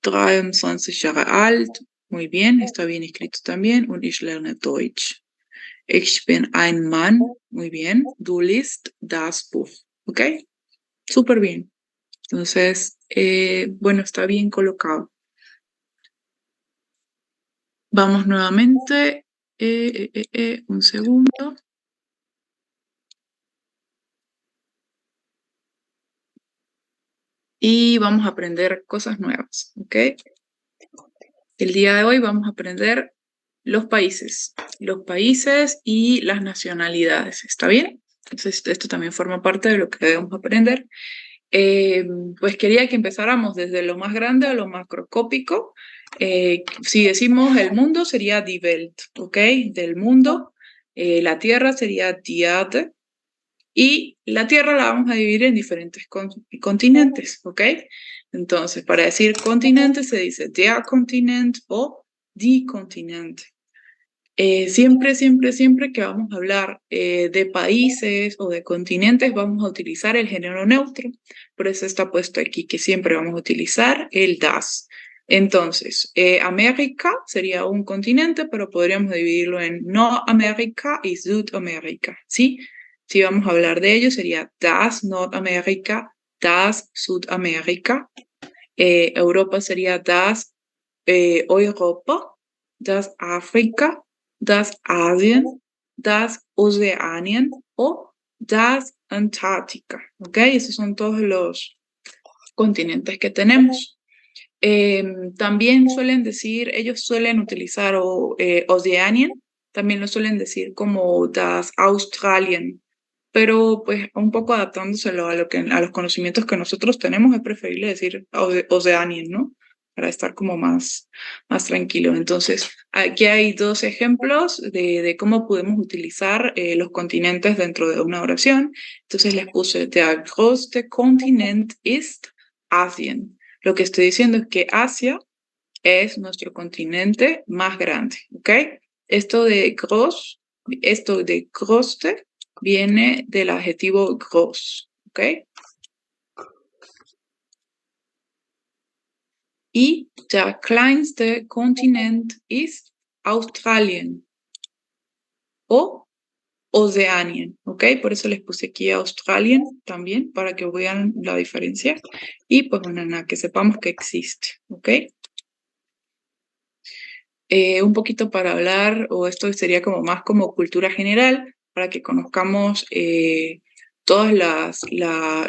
Speaker 1: 23 Jahre alt. Muy bien, está bien escrito también. Und ich lerne Deutsch. Ich bin ein Mann. Muy bien. Du liest das Buch. ¿Ok? Súper bien. Entonces, bueno, está bien colocado. Vamos nuevamente. Un segundo. Y vamos a aprender cosas nuevas, ¿ok? El día de hoy vamos a aprender los países y las nacionalidades, ¿está bien? Entonces, esto también forma parte de lo que debemos aprender. Pues quería que empezáramos desde lo más grande a lo macroscópico. Si decimos el mundo sería die Welt, ¿ok? Del mundo. La Tierra sería die Erde. Y la Tierra la vamos a dividir en diferentes continentes, ¿ok? Entonces, para decir continente se dice der Kontinent o die Kontinent. Siempre que vamos a hablar de países o de continentes, vamos a utilizar el género neutro. Por eso está puesto aquí que siempre vamos a utilizar el das. Entonces, América sería un continente, pero podríamos dividirlo en Nordamérica y Sudamérica, ¿sí? Si vamos a hablar de ello, sería das Nordamerika, das Sudamérica. Europa sería das Europa, das África, das Asien, das Oceanien o das Antártica. ¿Ok? Esos son todos los continentes que tenemos. También suelen decir, ellos suelen utilizar Oceanien, también lo suelen decir como das Australien, pero pues un poco adaptándoselo a los conocimientos que nosotros tenemos, es preferible decir Oceanien, ¿no? Para estar como más tranquilo. Entonces, aquí hay dos ejemplos de cómo podemos utilizar los continentes dentro de una oración. Entonces les puse, der größte Kontinent ist Asien. Lo que estoy diciendo es que Asia es nuestro continente más grande, ¿ok? Esto de größte viene del adjetivo groß, ¿ok? Y der kleinste Kontinent ist Australien o Oceanien, ¿ok? Por eso les puse aquí Australien también, para que vean la diferencia. Y pues bueno, nada, que sepamos que existe, ¿ok? Un poquito para hablar, o esto sería como más como cultura general, para que conozcamos todos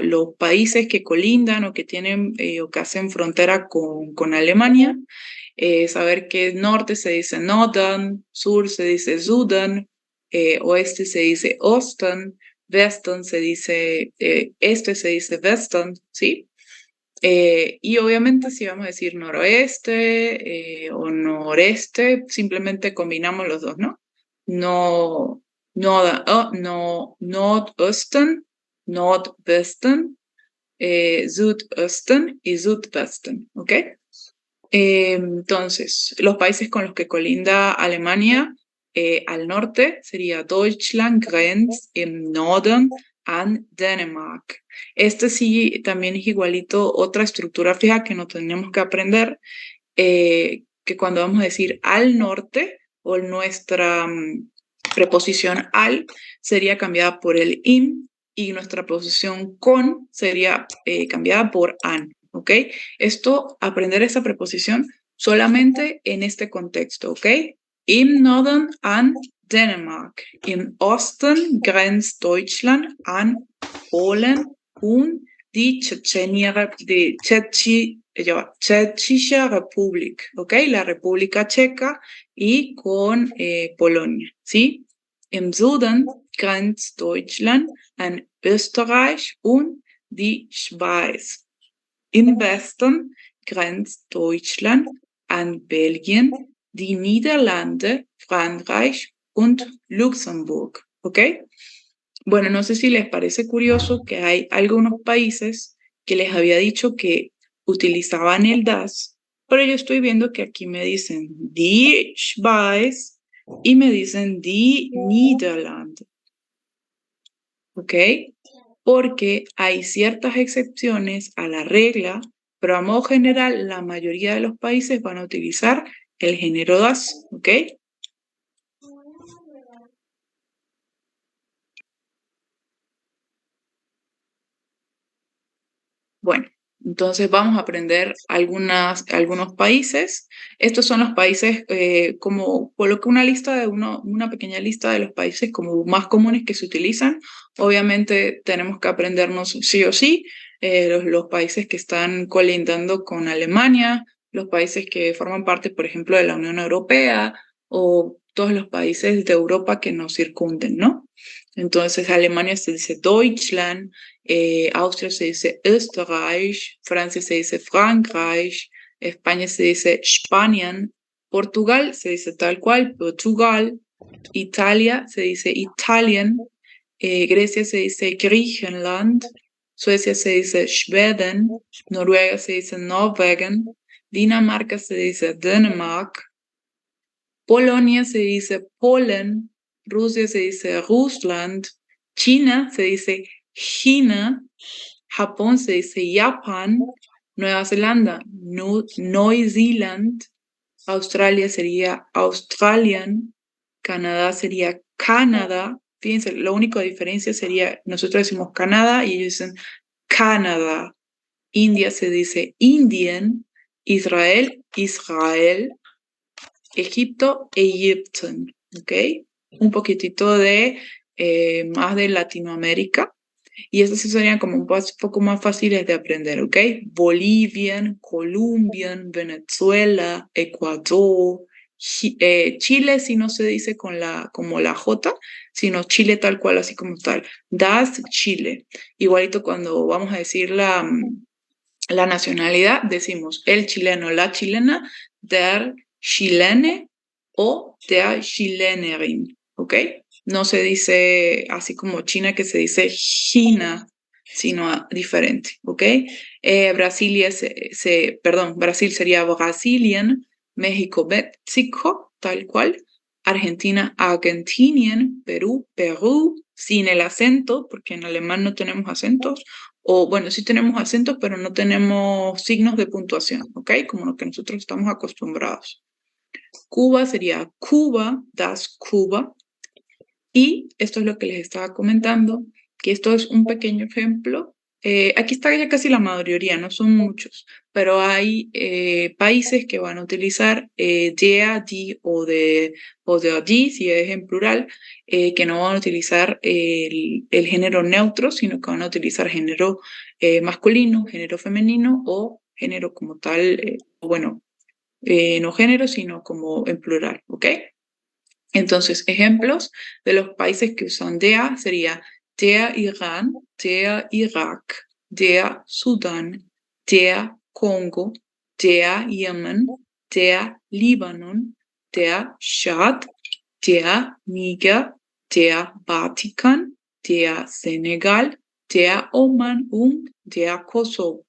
Speaker 1: los países que colindan o que tienen o que hacen frontera con Alemania. Saber que norte se dice Norden, sur se dice Süden, oeste se dice Osten, Westen se dice este se dice Westen, ¿sí? Y obviamente si vamos a decir noroeste o noreste, simplemente combinamos los dos, ¿no? Nordosten, Nordwesten, Südosten y Südwesten, ¿ok? Entonces, los países con los que colinda Alemania al norte sería Deutschland grenzt im Norden an Dänemark. Este sí también es igualito otra estructura fija que nos tenemos que aprender, que cuando vamos a decir al norte o nuestra preposición al sería cambiada por el im y nuestra preposición con sería cambiada por an, ¿ok? Esto, aprender esa preposición solamente en este contexto, ¿ok? Im Norden an Dänemark, im Osten grenzt Deutschland an Polen und die Tschechische Republik, ¿ok? La República Checa y con Polonia, ¿sí? Im Süden grenzt Deutschland an Österreich und die Schweiz. Im Westen grenzt Deutschland an Belgien, die Niederlande, Frankreich und Luxemburg, ¿ok? Bueno, no sé si les parece curioso que hay algunos países que les había dicho que utilizaban el das, pero yo estoy viendo que aquí me dicen die Schweiz y me dicen die Niederlande. ¿Ok? Porque hay ciertas excepciones a la regla, pero a modo general la mayoría de los países van a utilizar el género das, ¿ok? Bueno, entonces vamos a aprender algunos países. Estos son los países, como coloqué una lista de una pequeña lista de los países como más comunes que se utilizan. Obviamente tenemos que aprendernos sí o sí los países que están colindando con Alemania, los países que forman parte, por ejemplo, de la Unión Europea o todos los países de Europa que nos circunden, ¿no? Entonces, Alemania se dice Deutschland, Austria se dice Österreich, Francia se dice Frankreich, España se dice Spanien, Portugal se dice tal cual, Portugal, Italia se dice Italien, Grecia se dice Griechenland, Suecia se dice Schweden, Noruega se dice Norwegen, Dinamarca se dice Dänemark, Polonia se dice Polen, Rusia se dice Russland, China se dice China, Japón se dice Japan, Nueva Zelanda, Neuseeland, Australia sería Australian, Canadá sería Canadá. Fíjense, la única diferencia sería, nosotros decimos Canadá y ellos dicen Canadá. India se dice Indian, Israel, Israel, Egipto, Egypten, ¿ok? Un poquitito de más de Latinoamérica. Y estos sí serían como un poco más fáciles de aprender, ¿ok? Bolivian, Colombian, Venezuela, Ecuador, Chile sí no se dice como la J, sino Chile tal cual, así como tal. Das Chile. Igualito cuando vamos a decir la nacionalidad, decimos el chileno, la chilena, der Chilene o der Chilenerin, ¿ok? No se dice así como China, que se dice China, sino diferente, ¿ok? Brasilia Brasil sería Brazilian, México, México, tal cual. Argentina, Argentinian, Perú, Perú, sin el acento, porque en alemán no tenemos acentos, o bueno, sí tenemos acentos, pero no tenemos signos de puntuación, ¿ok? Como lo que nosotros estamos acostumbrados. Cuba sería Cuba, das Cuba. Y esto es lo que les estaba comentando, que esto es un pequeño ejemplo. Aquí está ya casi la mayoría, no son muchos, pero hay países que van a utilizar der, die o de die, si es en plural, que no van a utilizar el género neutro, sino que van a utilizar género masculino, género femenino o género como tal, bueno, no género, sino como en plural, ¿ok? Entonces, ejemplos de los países que usan der sería der Irán, der Irak, der Sudán, der Kongo, der Yemen, der Libanon, der Tschad, der Niger, der Vatikan, der Senegal, der Oman und der Kosovo.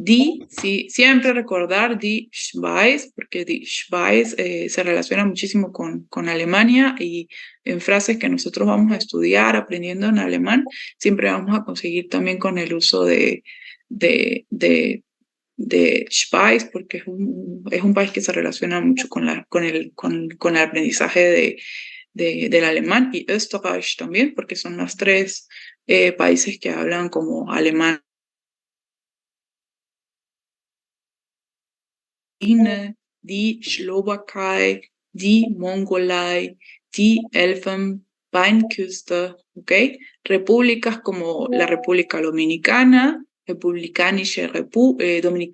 Speaker 1: Die, sí, siempre recordar die Schweiz, porque die Schweiz se relaciona muchísimo con Alemania y en frases que nosotros vamos a estudiar aprendiendo en alemán, siempre vamos a conseguir también con el uso de Schweiz, porque es un país que se relaciona mucho con el aprendizaje del alemán, y Österreich también, porque son los tres países que hablan como alemán. Die Slowakei, die Mongolei, die Elfenbeinküste, ¿ok? Repúblicas como la República Dominicana, Dominikanische Republik,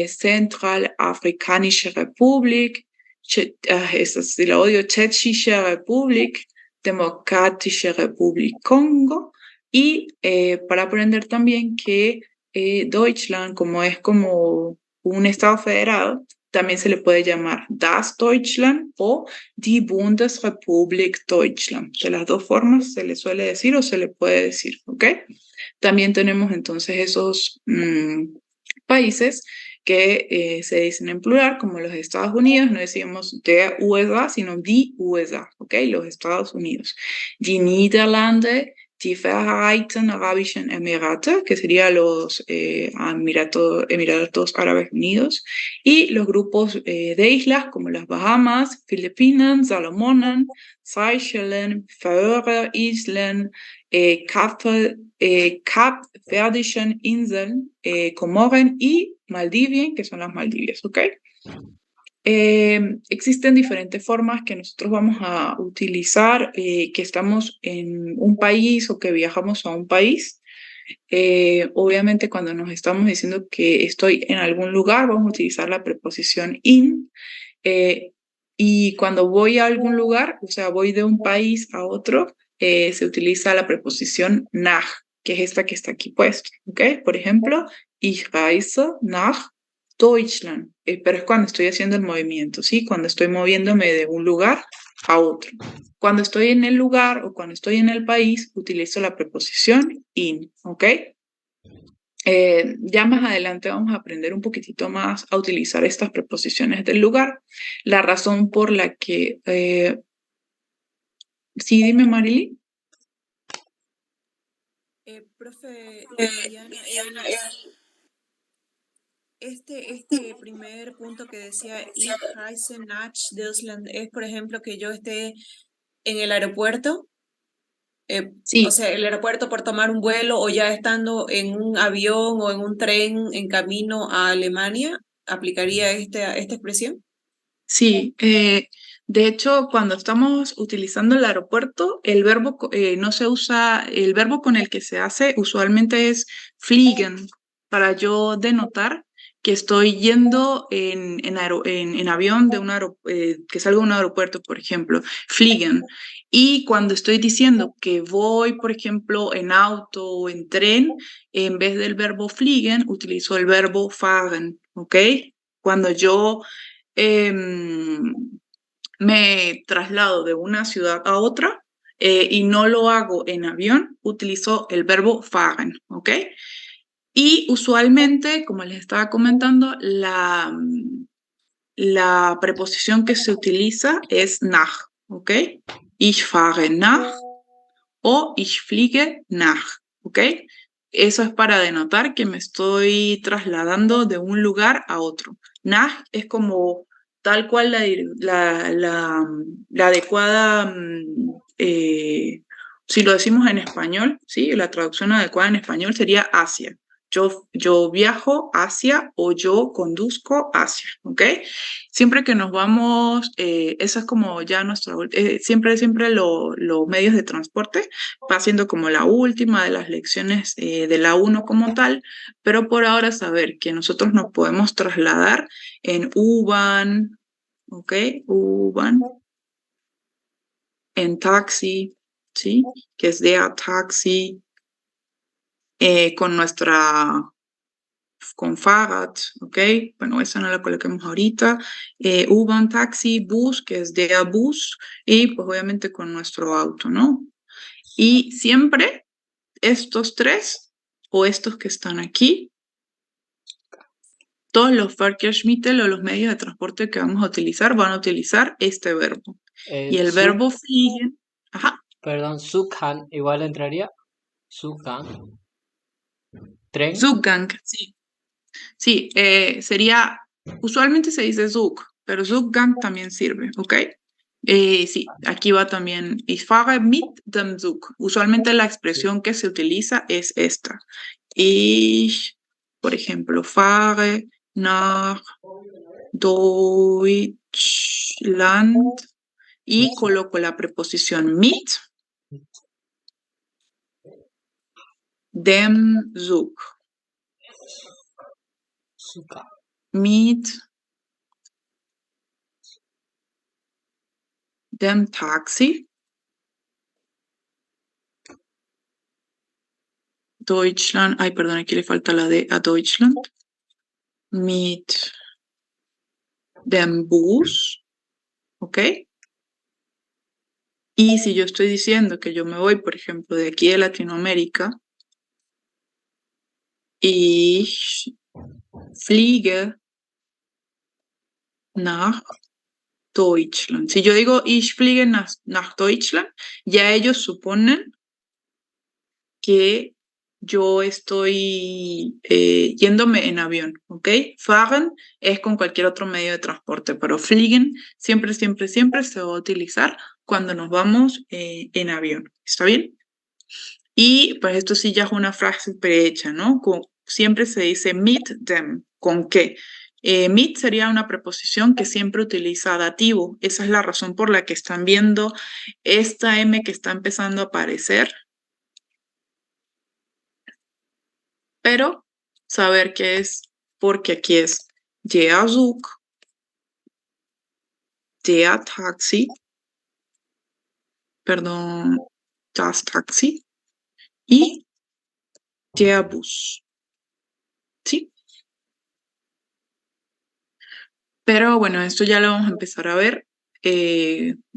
Speaker 1: Zentralafrikanische Republik, esa sí la odio, Tschechische Republik, Demokratische Republik Congo, y para aprender también que Deutschland, como es como un estado federado, también se le puede llamar das Deutschland o die Bundesrepublik Deutschland. De las dos formas se le suele decir o se le puede decir, ¿ok? También tenemos entonces esos países que se dicen en plural, como los Estados Unidos, no decimos der USA, sino die USA, ¿ok? Los Estados Unidos. Die Niederlande, die Vereinigten Arabischen Emirate, que serían los Emiratos Árabes Unidos, y los grupos de islas como las Bahamas, Filipinas, Salomonen, Seychellen, Färöer Island, Kapverdischen Inseln, Comoren y Maldivien, que son las Maldivias, ¿ok? Existen diferentes formas que nosotros vamos a utilizar, que estamos en un país o que viajamos a un país. Obviamente cuando nos estamos diciendo que estoy en algún lugar, vamos a utilizar la preposición in. Y cuando voy a algún lugar, o sea, voy de un país a otro, se utiliza la preposición nach, que es esta que está aquí puesta, ¿ok? Por ejemplo, ich reise nach Deutschland, pero es cuando estoy haciendo el movimiento, ¿sí? Cuando estoy moviéndome de un lugar a otro. Cuando estoy en el lugar o cuando estoy en el país, utilizo la preposición in, ¿ok? Ya más adelante vamos a aprender un poquitito más a utilizar estas preposiciones del lugar. La razón por la que... sí, dime, Marily.
Speaker 4: Profe Diana, este primer punto que decía Ich reise nach Deutschland es, por ejemplo, que yo esté en el aeropuerto,
Speaker 1: Sí,
Speaker 4: o sea, el aeropuerto por tomar un vuelo o ya estando en un avión o en un tren en camino a Alemania, ¿aplicaría esta expresión?
Speaker 1: sí. De hecho, cuando estamos utilizando el aeropuerto, el verbo no se usa, el verbo con el que se hace usualmente es fliegen, para yo denotar que estoy yendo en avión de que salgo de un aeropuerto, por ejemplo, fliegen. Y cuando estoy diciendo que voy, por ejemplo, en auto o en tren, en vez del verbo fliegen, utilizo el verbo fahren, ¿ok? Cuando yo em, me traslado de una ciudad a otra y no lo hago en avión, utilizo el verbo fahren, ¿ok? Y usualmente, como les estaba comentando, la preposición que se utiliza es nach, ¿ok? Ich fahre nach o ich fliege nach, ¿ok? Eso es para denotar que me estoy trasladando de un lugar a otro. Nach es como tal cual la adecuada, si lo decimos en español, ¿sí? La traducción adecuada en español sería hacia. Yo viajo hacia o yo conduzco hacia, ¿ok? Siempre que nos vamos, eso es como ya siempre los medios de transporte va siendo como la última de las lecciones de la 1 como tal, pero por ahora saber que nosotros nos podemos trasladar en U-Bahn, ¿ok? U-Bahn, en taxi, ¿sí? Que es der Taxi, con Fahrrad, ¿ok? Bueno, esa no la coloquemos ahorita. U-Bahn, taxi, bus, que es der Bus, y pues obviamente con nuestro auto, ¿no? Y siempre estos tres o estos que están aquí, todos los Verkehrsmittel o los medios de transporte que vamos a utilizar van a utilizar este verbo. Y el
Speaker 2: Su,
Speaker 1: verbo fliegen, ajá,
Speaker 2: perdón, Zugang igual entraría. Zugang. Tren.
Speaker 1: Zugang, sí. Sí, sería, usualmente se dice Zug, pero Zugang también sirve, ¿ok? Sí, aquí va también, ich fahre mit dem Zug. Usualmente la expresión que se utiliza es esta. Ich, por ejemplo, fahre nach Deutschland y coloco la preposición mit dem Zug.
Speaker 2: Zugang.
Speaker 1: Mit dem Taxi. Deutschland, ay, perdón, aquí le falta la D a Deutschland. Mit dem Bus, ¿ok? Y si yo estoy diciendo que yo me voy, por ejemplo, de aquí de Latinoamérica, ich fliege nach Deutschland. Si yo digo ich fliege nach Deutschland, ya ellos suponen que yo estoy yéndome en avión, ¿ok? Fahren es con cualquier otro medio de transporte, pero fliegen siempre, siempre, siempre se va a utilizar cuando nos vamos en avión, ¿está bien? Y pues esto sí ya es una frase prehecha, ¿no? Siempre se dice mit dem, ¿con qué? Mit sería una preposición que siempre utiliza dativo. Esa es la razón por la que están viendo esta M que está empezando a aparecer. Pero saber qué es, porque aquí es der Zug, der Taxi, perdón, das Taxi y der Bus. ¿Sí? Pero bueno, esto ya lo vamos a empezar a ver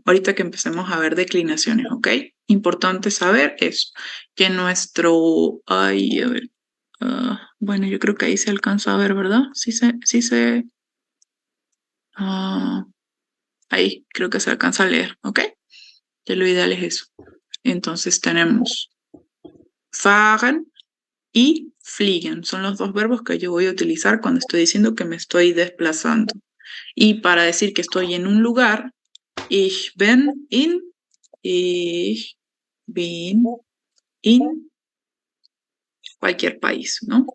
Speaker 1: ahorita que empecemos a ver declinaciones, ¿ok? Importante saber eso, que nuestro... Ay, a ver. Bueno, yo creo que ahí se alcanza a ver, ¿verdad? Ahí creo que se alcanza a leer, ¿ok? Que lo ideal es eso. Entonces tenemos fahren y fliegen. Son los dos verbos que yo voy a utilizar cuando estoy diciendo que me estoy desplazando. Y para decir que estoy en un lugar, ich bin in cualquier país, ¿no?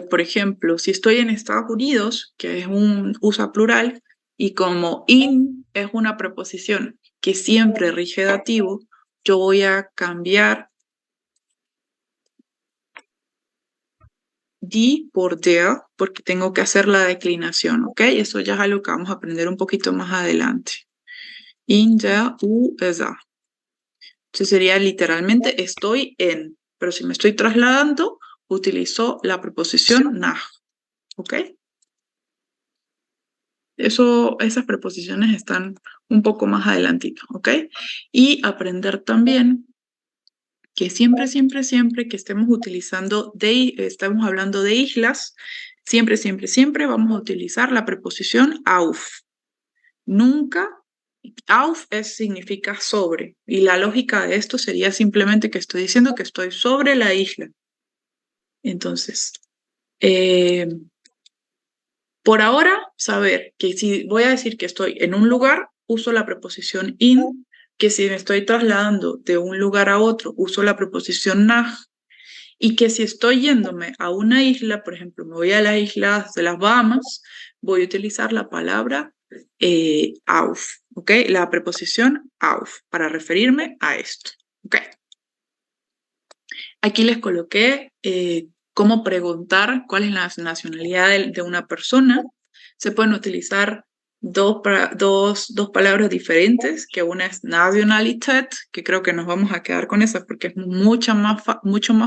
Speaker 1: Por ejemplo, si estoy en Estados Unidos, que es un usa plural, y como in es una preposición que siempre rige dativo, yo voy a cambiar die por der, porque tengo que hacer la declinación, ¿ok? Eso ya es algo que vamos a aprender un poquito más adelante. In der USA. Entonces sería literalmente estoy en, pero si me estoy trasladando, utilizo la preposición nach, ¿ok? Esas preposiciones están un poco más adelantito, ¿ok? Y aprender también que siempre, siempre, siempre que estemos utilizando, estamos hablando de islas, siempre, siempre, siempre vamos a utilizar la preposición auf. Nunca, auf significa sobre, y la lógica de esto sería simplemente que estoy diciendo que estoy sobre la isla. Entonces, por ahora, saber que si voy a decir que estoy en un lugar, uso la preposición in, que si me estoy trasladando de un lugar a otro, uso la preposición nach, y que si estoy yéndome a una isla, por ejemplo, me voy a las islas de las Bahamas, voy a utilizar la palabra auf, ¿ok? La preposición auf, para referirme a esto, ¿ok? Aquí les coloqué cómo preguntar cuál es la nacionalidad de una persona. Se pueden utilizar dos palabras diferentes, que una es Nationalität, que creo que nos vamos a quedar con esa porque es mucho más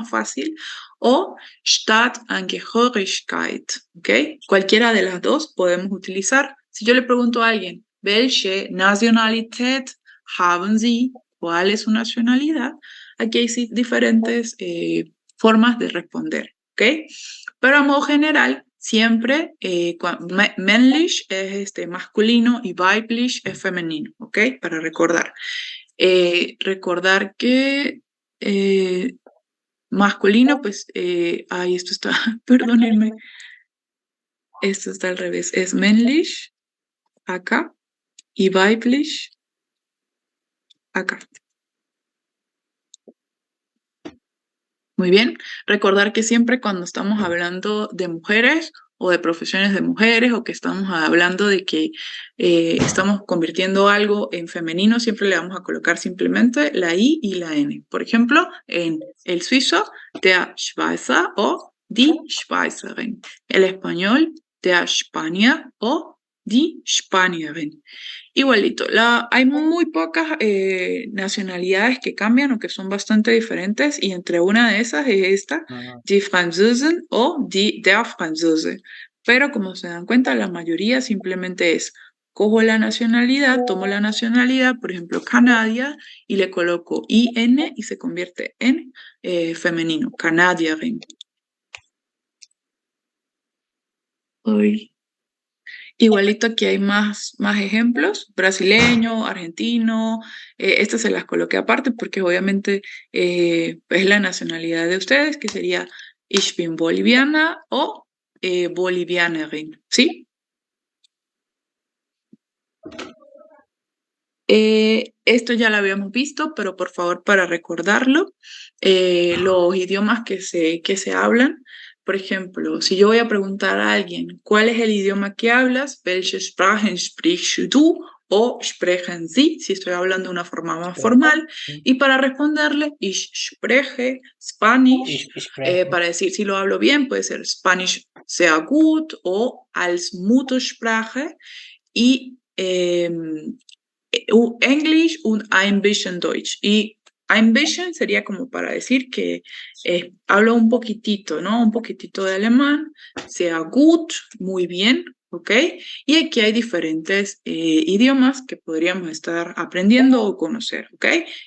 Speaker 1: fácil, o Staatsangehörigkeit, ¿ok? Cualquiera de las dos podemos utilizar. Si yo le pregunto a alguien, ¿Welche Nationalität haben Sie? ¿Cuál es su nacionalidad? Aquí hay diferentes formas de responder, ¿ok? Pero a modo general, siempre männlich es masculino y weiblich es femenino, ¿ok? Para recordar. Recordar que masculino, pues, esto está, perdónenme, esto está al revés, es männlich, acá, y weiblich, acá. Muy bien, recordar que siempre cuando estamos hablando de mujeres o de profesiones de mujeres o que estamos hablando de que estamos convirtiendo algo en femenino, siempre le vamos a colocar simplemente la I y la N. Por ejemplo, en el suizo, der Schweizer o die Schweizerin. El español, der Spanier o die Spanierin. Igualito, hay muy pocas nacionalidades que cambian o que son bastante diferentes y entre una de esas es esta, die Französin o der Franzose. Pero como se dan cuenta, la mayoría simplemente es cojo la nacionalidad, tomo la nacionalidad, por ejemplo, Canadia, y le coloco IN y se convierte en femenino, Canadierin. Uy. Igualito aquí hay más ejemplos, brasileño, argentino, estas se las coloqué aparte porque obviamente es la nacionalidad de ustedes, que sería Ich bin boliviana o bolivianerin, ¿sí? Esto ya lo habíamos visto, pero por favor para recordarlo, los idiomas que se hablan, por ejemplo, si yo voy a preguntar a alguien, ¿cuál es el idioma que hablas? Welche Sprachen sprichst du? O sprechen Sie, si estoy hablando de una forma más formal. Y para responderle, ich spreche Spanish.
Speaker 2: Ich spreche.
Speaker 1: Para decir si lo hablo bien, puede ser Spanish sehr gut o als Muttersprache. Y English und ein bisschen Deutsch. Y ein bisschen sería como para decir que hablo un poquitito, ¿no? Un poquitito de alemán, sehr gut, muy bien, ¿ok? Y aquí hay diferentes idiomas que podríamos estar aprendiendo o conocer, ¿ok?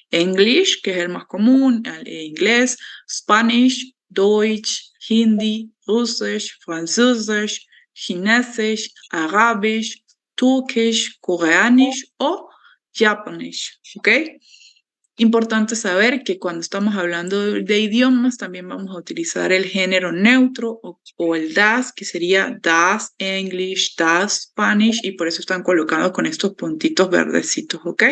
Speaker 1: English, que es el más común, inglés, Spanish, Deutsch, Hindi, Russisch, Französisch, Chinesisch, Arabisch, Turkish, Coreanisch o Japanese, ¿ok? Importante saber que cuando estamos hablando de idiomas también vamos a utilizar el género neutro o el das, que sería das English, das Spanish, y por eso están colocados con estos puntitos verdecitos, ¿ok?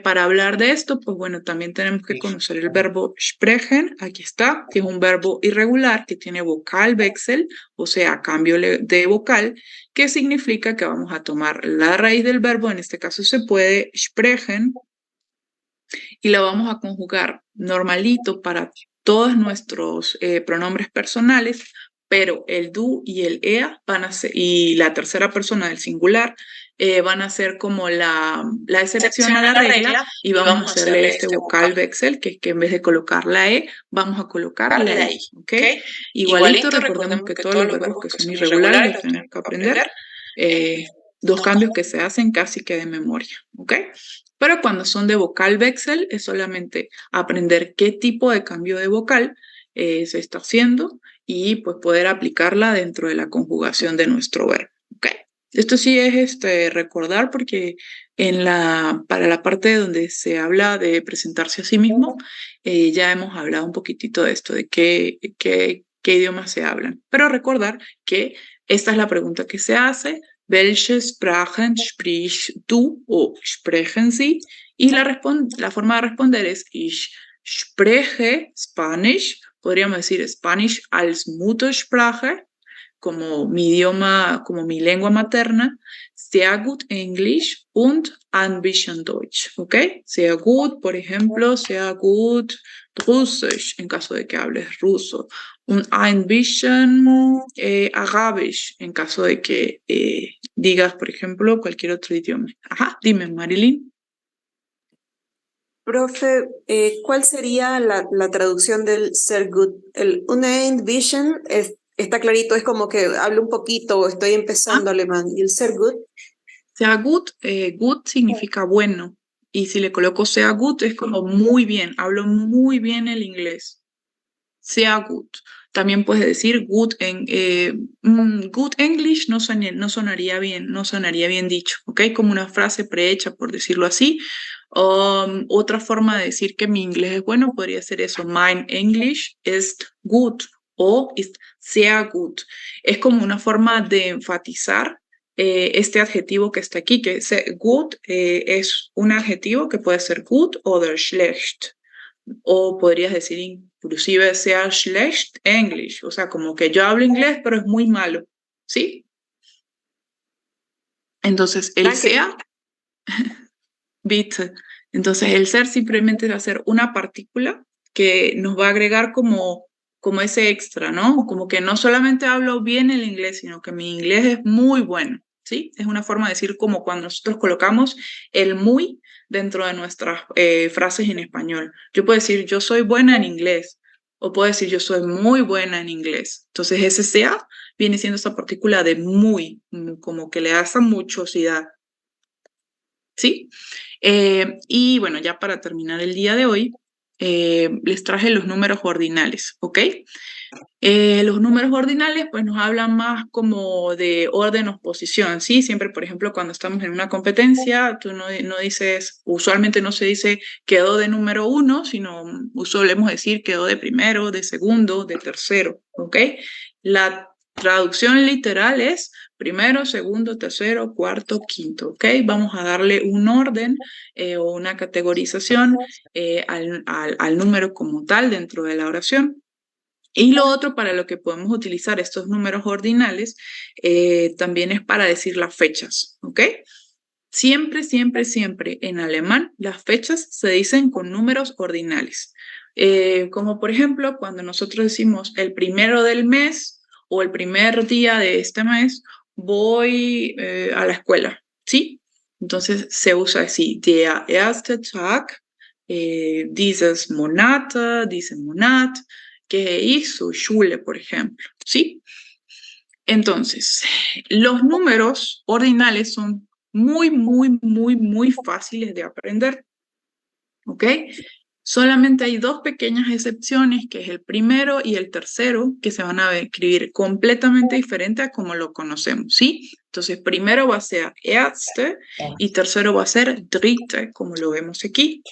Speaker 1: Para hablar de esto, pues bueno, también tenemos que conocer el verbo sprechen, aquí está, que es un verbo irregular que tiene Vokalwechsel, o sea, cambio de vocal, que significa que vamos a tomar la raíz del verbo, en este caso se puede, sprechen, y la vamos a conjugar normalito para todos nuestros pronombres personales, pero el du y el ea van a ser, y la tercera persona del singular van a ser como la excepción a la regla, y vamos a hacerle este Vokalwechsel, que es que en vez de colocar la e, vamos a colocar la i, ¿ok? Igualito recordemos que todos los verbos que son irregulares los tenemos que aprender. Dos cambios que se hacen casi que de memoria, ¿ok? Pero cuando son de Vokalwechsel es solamente aprender qué tipo de cambio de vocal se está haciendo y pues poder aplicarla dentro de la conjugación de nuestro verbo. ¿Okay? Esto sí es recordar porque para la parte donde se habla de presentarse a sí mismo, ya hemos hablado un poquitito de esto, de qué idiomas se hablan. Pero recordar que esta es la pregunta que se hace. Welche Sprachen sprichst du o sprechen Sie? Y la forma de responder es ich spreche Spanish, podríamos decir Spanish als Muttersprache, como mi idioma, como mi lengua materna, sehr gut English und ein bisschen Deutsch, ¿ok? Sehr gut, por ejemplo, sehr gut Russisch, en caso de que hables ruso. Und ein bisschen Arabisch, en caso de que digas, por ejemplo, cualquier otro idioma. Ajá, dime, Marilyn.
Speaker 4: Profe, ¿cuál sería la traducción del sehr gut? El ein bisschen está clarito, es como que hablo un poquito, estoy empezando alemán. ¿Y el sehr gut?
Speaker 1: Sehr gut, gut significa bueno. Y si le coloco sehr gut es como muy bien, hablo muy bien el inglés. Sehr gut. También puedes decir good English no sonaría bien dicho, ¿ok? Como una frase prehecha, por decirlo así. Otra forma de decir que mi inglés es bueno podría ser eso, mein English ist gut o ist sehr gut. Es como una forma de enfatizar este adjetivo que está aquí, que good es un adjetivo que puede ser good o schlecht. O podrías decir inclusive sehr schlecht English, o sea, como que yo hablo inglés pero es muy malo, ¿sí? Entonces, el sea, bitte. Entonces, el ser simplemente va a ser una partícula que nos va a agregar como ese extra, ¿no? Como que no solamente hablo bien el inglés, sino que mi inglés es muy bueno, ¿sí? Es una forma de decir como cuando nosotros colocamos el muy dentro de nuestras frases en español. Yo puedo decir, yo soy buena en inglés, o puedo decir yo soy muy buena en inglés. Entonces ese sea viene siendo esa partícula de muy, como que le da esa muchosidad. ¿Sí? Y bueno, ya para terminar el día de hoy, les traje los números ordinales, ¿ok? Los números ordinales pues nos hablan más como de orden o posición, ¿sí? Siempre, por ejemplo, cuando estamos en una competencia, tú no dices, usualmente no se dice quedó de número 1, sino solemos decir quedó de primero, de segundo, de tercero, ¿ok? La traducción literal es primero, segundo, tercero, cuarto, quinto, ¿ok? Vamos a darle un orden o una categorización al número como tal dentro de la oración. Y lo otro para lo que podemos utilizar estos números ordinales también es para decir las fechas, ¿ok? Siempre, siempre, siempre en alemán las fechas se dicen con números ordinales. Como por ejemplo cuando nosotros decimos el primero del mes o el primer día de este mes voy a la escuela, ¿sí? Entonces se usa así, der erste Tag dieses Monat, diesen Monat, gehe ich zur Schule, por ejemplo, ¿sí? Entonces, los números ordinales son muy, muy, muy, muy fáciles de aprender, ¿ok? Solamente hay dos pequeñas excepciones, que es el primero y el tercero, que se van a escribir completamente diferente a como lo conocemos, ¿sí? Entonces, primero va a ser erste y tercero va a ser dritte, como lo vemos aquí.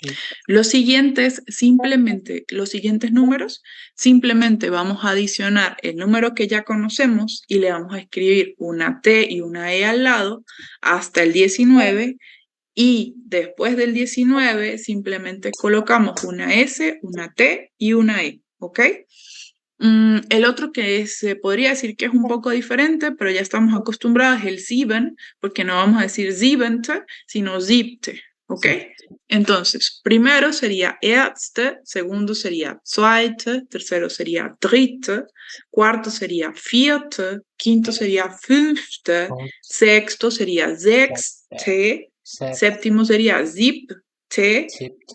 Speaker 1: Los siguientes números, simplemente vamos a adicionar el número que ya conocemos y le vamos a escribir una T y una E al lado hasta el 19. Y después del 19 simplemente colocamos una S, una T y una E, ¿ok? El otro que se podría decir que es un poco diferente, pero ya estamos acostumbrados, es el sieben, porque no vamos a decir siebente, sino siebte, ¿ok? Entonces, primero sería erste, segundo sería zweite, tercero sería dritte, cuarto sería vierte, quinto sería fünfte, sexto sería sechste, séptimo sería siebte,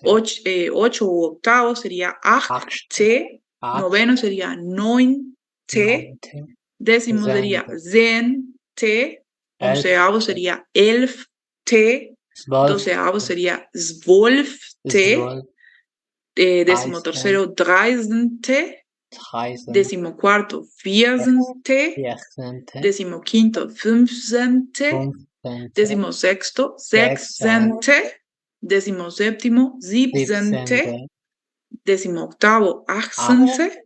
Speaker 1: ocho u octavo sería achte, noveno sería neunte, décimo sería zehnte, onceavo sería elfte, doceavo sería zwölfte, decimotercero dreizente, decimocuarto vierzente, decimoquinto fünfzente, decimosexto sexzente, decimoséptimo siebzente, decimoctavo achzente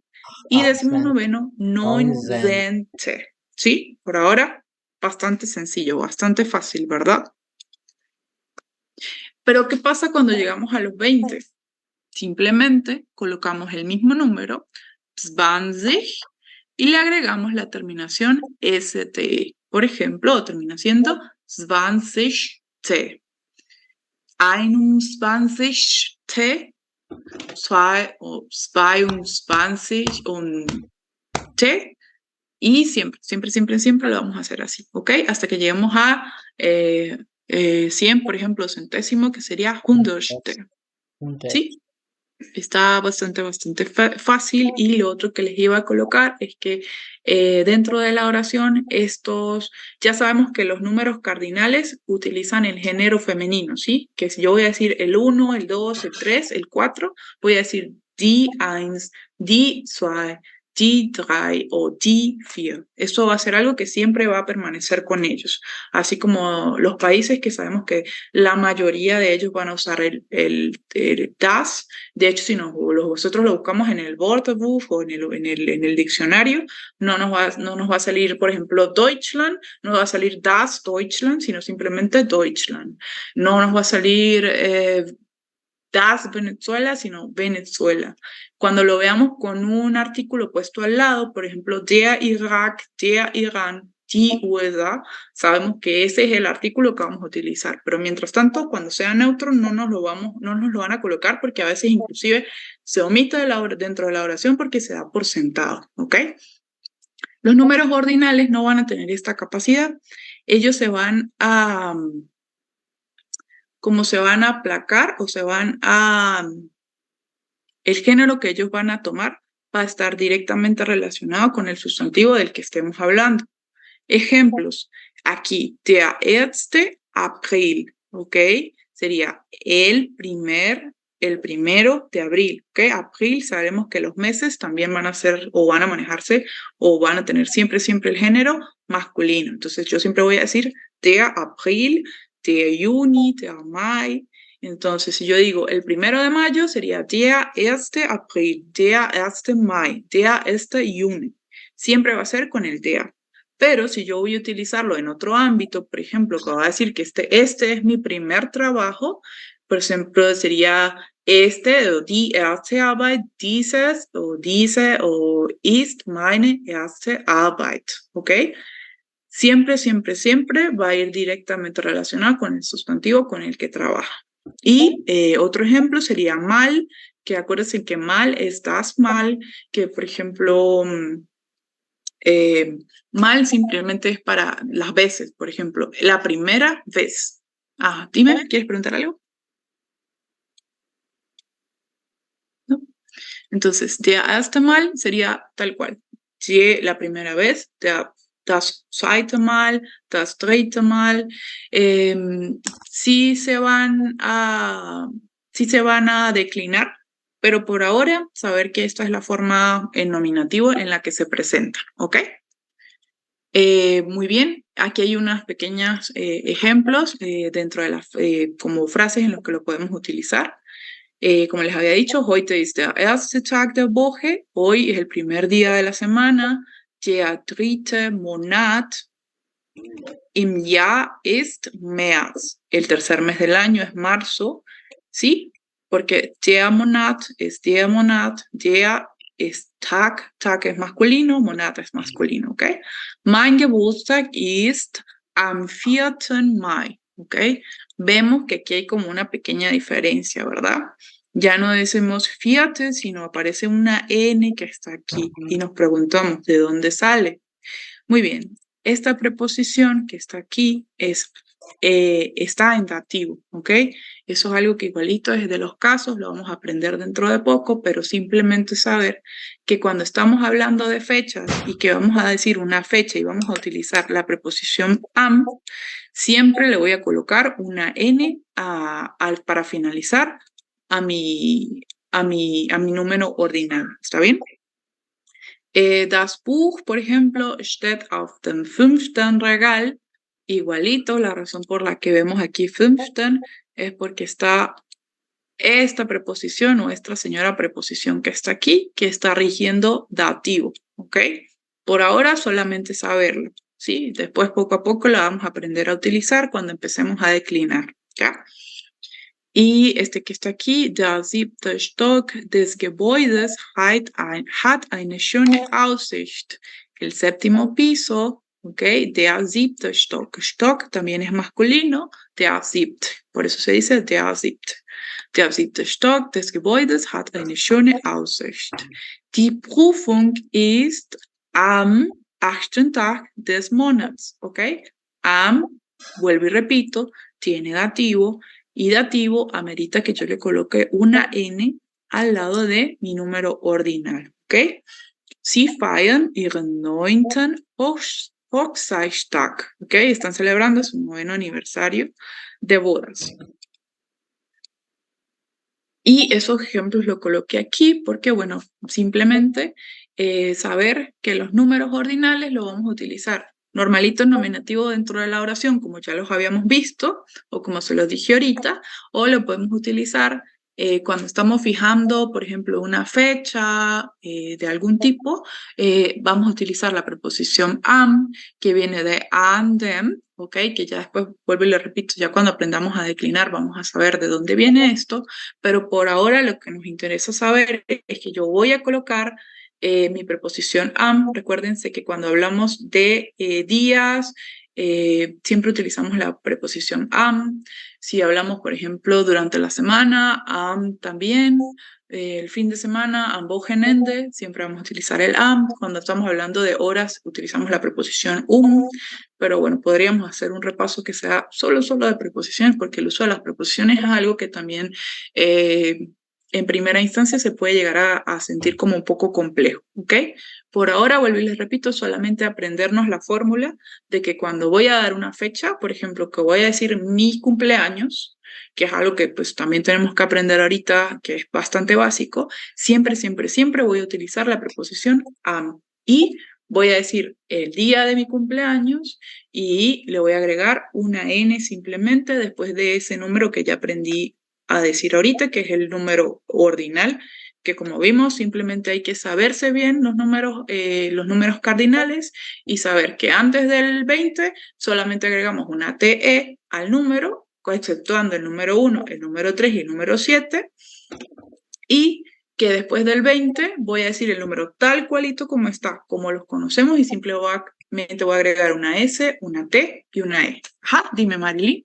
Speaker 1: y decimonoveno neunzente. ¿Sí? Por ahora, bastante sencillo, bastante fácil, ¿verdad? Pero ¿qué pasa cuando llegamos a los 20? Simplemente colocamos el mismo número, 20, y le agregamos la terminación STE. Por ejemplo, termina siendo 20te. 21te, 22 und T, y siempre, siempre, siempre, siempre lo vamos a hacer así, ¿ok? Hasta que lleguemos a 100, por ejemplo, centésimo, que sería hundertste, ¿sí? Está bastante fácil. Y lo otro que les iba a colocar es que dentro de la oración ya sabemos que los números cardinales utilizan el género femenino, ¿sí? Que si yo voy a decir el 1, el 2, el 3, el 4, voy a decir die 1, die 2, die 3 o die 4. Eso va a ser algo que siempre va a permanecer con ellos. Así como los países que sabemos que la mayoría de ellos van a usar el das. De hecho, si nosotros lo buscamos en el Wörterbuch o en el diccionario, no nos va a salir, por ejemplo, Deutschland, no va a salir das Deutschland, sino simplemente Deutschland. No nos va a salir das Venezuela, sino Venezuela. Cuando lo veamos con un artículo puesto al lado, por ejemplo, der Irak, der Irán, die USA, sabemos que ese es el artículo que vamos a utilizar. Pero mientras tanto, cuando sea neutro, no nos lo van a colocar, porque a veces inclusive se omite dentro de la oración porque se da por sentado, ¿ok? Los números ordinales no van a tener esta capacidad. Ellos se van a aplacar o el género que ellos van a tomar va a estar directamente relacionado con el sustantivo del que estemos hablando. Ejemplos, aquí, der 1. April, ¿ok? Sería el primero de abril, ¿ok? Abril, sabemos que los meses también van a ser, o van a manejarse, o van a tener siempre el género masculino. Entonces, yo siempre voy a decir der April, der Juni, der Mai. Entonces, si yo digo el 1 de mayo, sería der 1. April, der 1. Mai, der 1. Juni. Siempre va a ser con el der. Pero si yo voy a utilizarlo en otro ámbito, por ejemplo, que va a decir que este es mi primer trabajo, por ejemplo, sería o die erste Arbeit, dieses o diese o ist meine erste Arbeit, ¿ok? Siempre va a ir directamente relacionado con el sustantivo con el que trabaja. Y otro ejemplo sería mal, que acuérdense que mal estás mal, que por ejemplo... mal simplemente es para las veces, por ejemplo, la primera vez. Dime, ¿quieres preguntar algo? ¿No? Entonces, der erste Mal sería tal cual. La primera vez, das zweite Mal, das dritte Mal. Sí se van a declinar, pero por ahora saber que esta es la forma en nominativo en la que se presenta, ¿ok? Muy bien, aquí hay unos pequeños ejemplos dentro de las como frases en los que lo podemos utilizar. Como les había dicho, heute ist der erste Tag der Woche, hoy es el primer día de la semana, der dritte Monat, im Jahr ist März, el tercer mes del año es marzo, ¿sí? Porque der Monat es der Monat, der es Tag es masculino, Monat es masculino, ¿ok? Mein Geburtstag ist am 4. Mai, ¿ok? Vemos que aquí hay como una pequeña diferencia, ¿verdad? Ya no decimos Fiat, sino aparece una N que está aquí y nos preguntamos, ¿de dónde sale? Muy bien, esta preposición que está aquí está en dativo, ¿ok? Eso es algo que igualito es de los casos, lo vamos a aprender dentro de poco, pero simplemente saber que cuando estamos hablando de fechas y que vamos a decir una fecha y vamos a utilizar la preposición am, siempre le voy a colocar una N para finalizar a mi número ordinal, ¿está bien? Das Buch, por ejemplo, steht auf dem 5. Regal. Igualito, la razón por la que vemos aquí 5 es porque está esta preposición o esta señora preposición que está aquí, que está rigiendo dativo, ¿ok? Por ahora solamente saberlo, ¿sí? Después poco a poco la vamos a aprender a utilizar cuando empecemos a declinar, ¿ya? Y este que está aquí, der 7. Stock des Gebäudes hat eine schöne Aussicht. El 7. piso, ¿ok? Der 7. Stock. Stock también es masculino, der 7. Por eso se dice der 7. Der 7. Stock des Gebäudes hat eine schöne Aussicht. Die Prüfung ist am 8. Tag des Monats, ¿ok? Am, vuelvo y repito, tiene dativo, y dativo amerita que yo le coloque una N al lado de mi número ordinal, ¿ok? Sie feiern ihren 9. Hochzeitstag, ¿ok? Están celebrando su 9º aniversario de bodas. Y esos ejemplos los coloqué aquí porque, bueno, simplemente saber que los números ordinales los vamos a utilizar normalito en nominativo dentro de la oración, como ya los habíamos visto, o como se los dije ahorita, o lo podemos utilizar cuando estamos fijando, por ejemplo, una fecha de algún tipo, vamos a utilizar la preposición am, que viene de an, dem, ¿ok? Que ya después, vuelvo y le repito, ya cuando aprendamos a declinar vamos a saber de dónde viene esto, pero por ahora lo que nos interesa saber es que yo voy a colocar mi preposición am. Recuérdense que cuando hablamos de días, siempre utilizamos la preposición am. Si hablamos, por ejemplo, durante la semana, am también. El fin de semana, am Wochenende, siempre vamos a utilizar el am. Cuando estamos hablando de horas, utilizamos la preposición pero bueno, podríamos hacer un repaso que sea solo de preposiciones, porque el uso de las preposiciones es algo que también en primera instancia se puede llegar a sentir como un poco complejo, ¿ok? Por ahora, vuelvo y les repito, solamente aprendernos la fórmula de que cuando voy a dar una fecha, por ejemplo, que voy a decir mi cumpleaños, que es algo que pues también tenemos que aprender ahorita, que es bastante básico, siempre, siempre, siempre voy a utilizar la preposición am. Y voy a decir el día de mi cumpleaños y le voy a agregar una N simplemente después de ese número que ya aprendí a decir ahorita, que es el número ordinal, que como vimos, simplemente hay que saberse bien los números cardinales y saber que antes del 20 solamente agregamos una TE al número, exceptuando el número 1, el número 3 y el número 7, y que después del 20 voy a decir el número tal cualito como está, como los conocemos, y simplemente voy a agregar una S, una T y una E. Ajá, dime, Marilyn.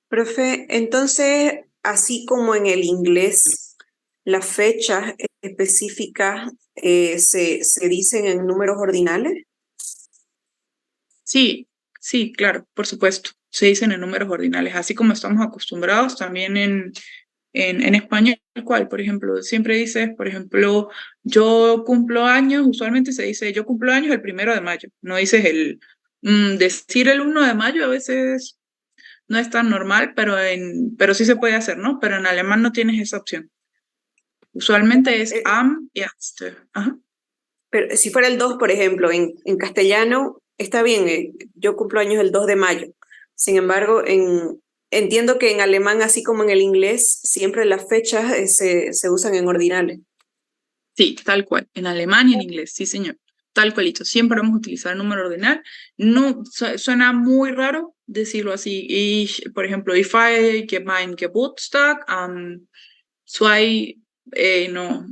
Speaker 4: Profe, entonces, así como en el inglés, las fechas específicas se dicen en números ordinales.
Speaker 1: Sí, sí, claro, por supuesto. Se dicen en números ordinales, así como estamos acostumbrados también en español, cual, por ejemplo, siempre dices, por ejemplo, yo cumplo años, usualmente se dice yo cumplo años el 1 de mayo, no dices decir el 1 de mayo a veces no es tan normal, pero sí se puede hacer, ¿no? Pero en alemán no tienes esa opción. Usualmente es am erste. Ajá.
Speaker 4: Pero si fuera el 2, por ejemplo, en castellano está bien, yo cumplo años el 2 de mayo. Sin embargo, entiendo que en alemán, así como en el inglés, siempre las fechas se usan en ordinales.
Speaker 1: Sí, tal cual. En alemán y en inglés, sí, señor. Tal cualito. Siempre vamos a utilizar el número ordinal. No, suena muy raro decirlo así. Por ejemplo, if I get mein Geburtstag am 2,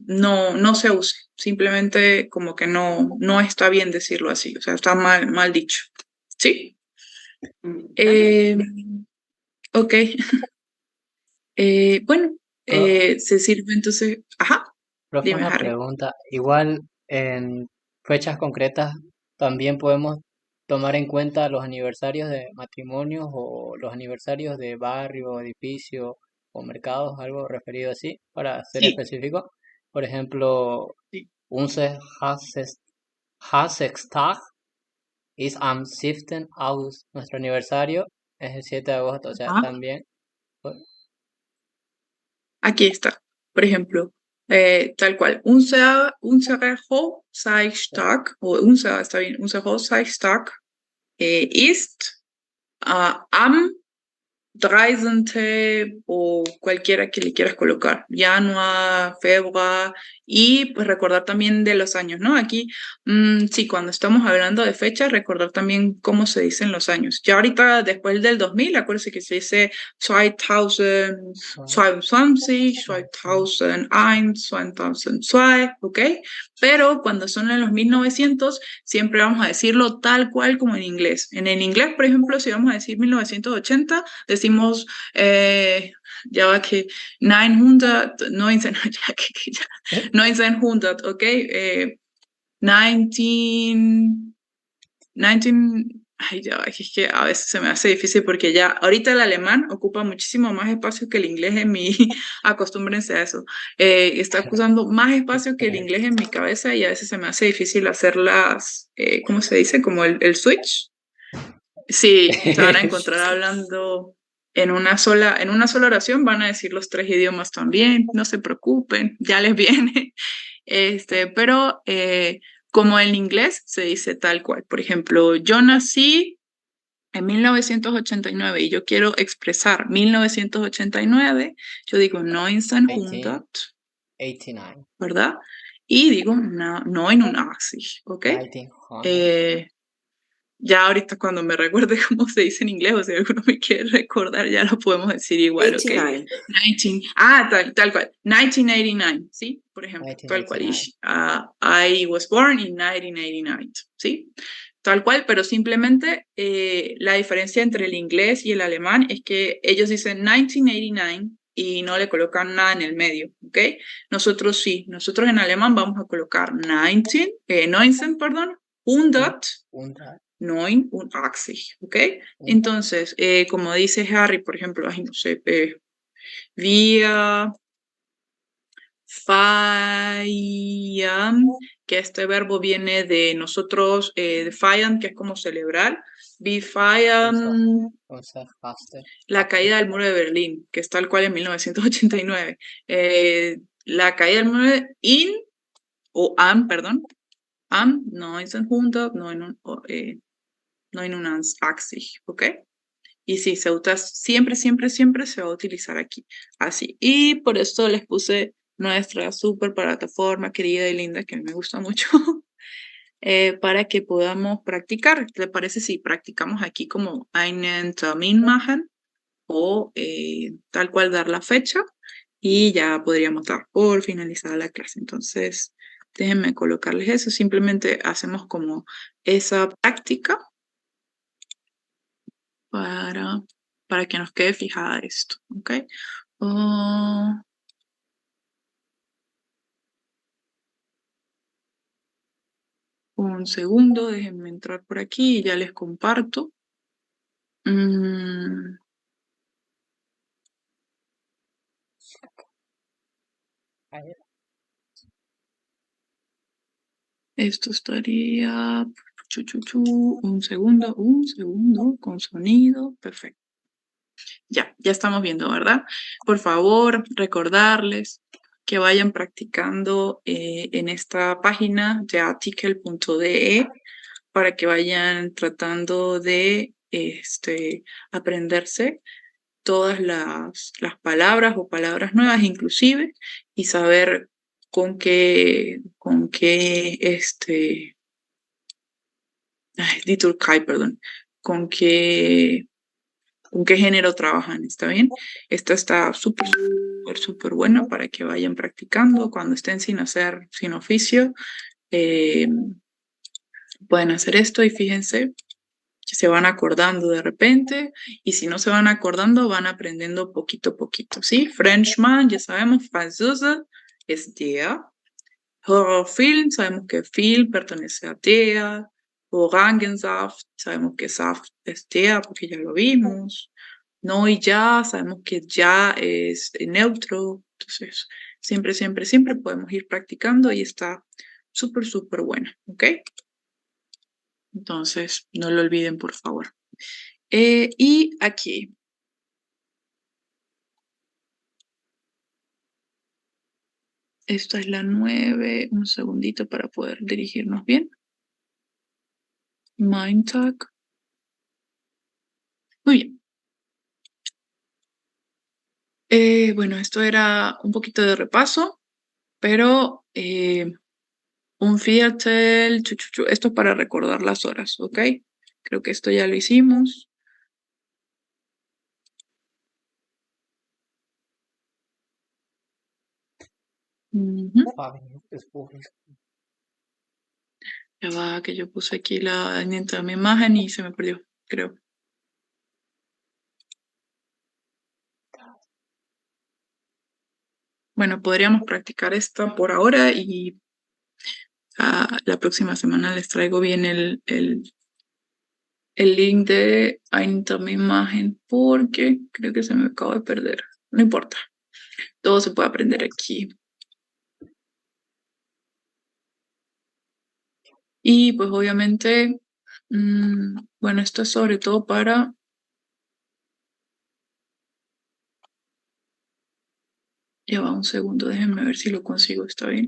Speaker 1: no se use. Simplemente como que no está bien decirlo así. O sea, está mal dicho. ¿Sí? Ok. Bueno, se sirve entonces. Ajá.
Speaker 2: Profe,
Speaker 1: Dime,
Speaker 2: una
Speaker 1: Harry.
Speaker 2: pregunta. Igual en fechas concretas también podemos tomar en cuenta los aniversarios de matrimonios o los aniversarios de barrio, edificio o mercados, algo referido así, para ser
Speaker 1: Sí.
Speaker 2: específico. Por ejemplo,
Speaker 1: Sí.
Speaker 2: unser Hasextag es am 7. August. Nuestro aniversario es el 7 de agosto, o sea,
Speaker 1: Ajá.
Speaker 2: también. pues,
Speaker 1: Aquí está. Por ejemplo, tal cual. Unsere Hochzeitstag, o está bien, unser Hochzeitstag ist am 13 o cualquiera que le quieras colocar, Januar, Februar, y pues recordar también de los años, ¿no? Aquí, sí, cuando estamos hablando de fechas, recordar también cómo se dicen los años. Ya ahorita, después del 2000, acuérdense que se dice 2022, 2001, 2002, ¿ok? Pero cuando son en los 1900, siempre vamos a decirlo tal cual como en inglés. En el inglés, por ejemplo, si vamos a decir 1980, decimos, ya va que 900, 1900, ¿ok? 19, ay, ya va, es que a veces se me hace difícil porque ya, ahorita el alemán ocupa muchísimo más espacio que el inglés en mi, acostúmbrense a eso, está ocupando más espacio que el inglés en mi cabeza y a veces se me hace difícil hacer ¿cómo se dice? Como el switch. Sí, se van a encontrar hablando en una sola oración, van a decir los 3 idiomas también, no se preocupen, ya les viene. Pero como en inglés se dice tal cual. Por ejemplo, yo nací en 1989 y yo quiero expresar 1989, yo digo 1900,
Speaker 2: 89.
Speaker 1: ¿verdad? Y digo 89, ¿ok?
Speaker 2: 1900.
Speaker 1: Ya ahorita cuando me recuerde cómo se dice en inglés, o si alguno me quiere recordar, ya lo podemos decir igual, ¿ok?
Speaker 4: 89.
Speaker 1: Tal cual, 1989, ¿sí? Por ejemplo, tal cual.
Speaker 2: 1989.
Speaker 1: I was born in 1989, ¿sí? Tal cual, pero simplemente la diferencia entre el inglés y el alemán es que ellos dicen 1989 y no le colocan nada en el medio, ¿ok? Nosotros sí, nosotros en alemán vamos a colocar 19, 100, 89, ¿ok? Entonces, como dice Harry, por ejemplo, ay, no sé, Wir feiern, que este verbo viene de nosotros, de feiern, que es como celebrar. Wir feiern
Speaker 2: Unser Faste.
Speaker 1: la caída del muro de Berlín, que es tal cual en 1989. La caída del muro am 1989, ¿ok? Y sí, se usa siempre se va a utilizar aquí, así. Y por esto les puse nuestra super plataforma querida y linda, que me gusta mucho, para que podamos practicar. ¿Te parece si practicamos aquí como einen Termin machen? O tal cual dar la fecha y ya podríamos dar por finalizada la clase. Entonces, déjenme colocarles eso. Simplemente hacemos como esa práctica para que nos quede fijada esto, ¿ok? Un segundo, déjenme entrar por aquí y ya les comparto. Esto estaría... Un segundo, con sonido, perfecto. Ya estamos viendo, ¿verdad? Por favor, recordarles que vayan practicando en esta página de article.de para que vayan tratando de aprenderse todas las palabras o palabras nuevas inclusive y saber con qué con qué género trabajan, ¿está bien? Esta está súper buena para que vayan practicando cuando estén sin oficio. Pueden hacer esto y fíjense que se van acordando de repente y si no se van acordando van aprendiendo poquito a poquito, ¿sí? Frenchman, ya sabemos, Franzose es der. Horrorfilm, sabemos que film pertenece a der. Orangensaft, sabemos que Saft es der porque ya lo vimos. No y ya, sabemos que ya es neutro. Entonces, siempre podemos ir practicando y está súper buena, ¿ok? Entonces, no lo olviden, por favor. Y aquí. Esta es la 9. Un segundito para poder dirigirnos bien. Mindtag. Muy bien. Bueno, esto era un poquito de repaso, pero un Viertel, esto es para recordar las horas, ¿ok? Creo que esto ya lo hicimos. Ya va, que yo puse aquí dentro de mi imagen y se me perdió, creo. Bueno, podríamos practicar esto por ahora y la próxima semana les traigo bien el link de mi imagen porque creo que se me acaba de perder. No importa, todo se puede aprender aquí. Y pues obviamente, bueno, esto es sobre todo para... Ya va un segundo, déjenme ver si lo consigo, ¿está bien?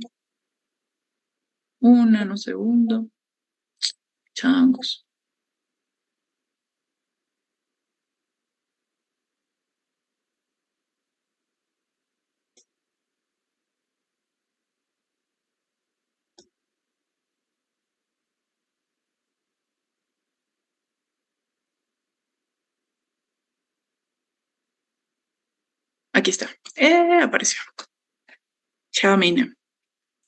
Speaker 1: Un segundo. Changos. Aquí está. Apareció. Chamine.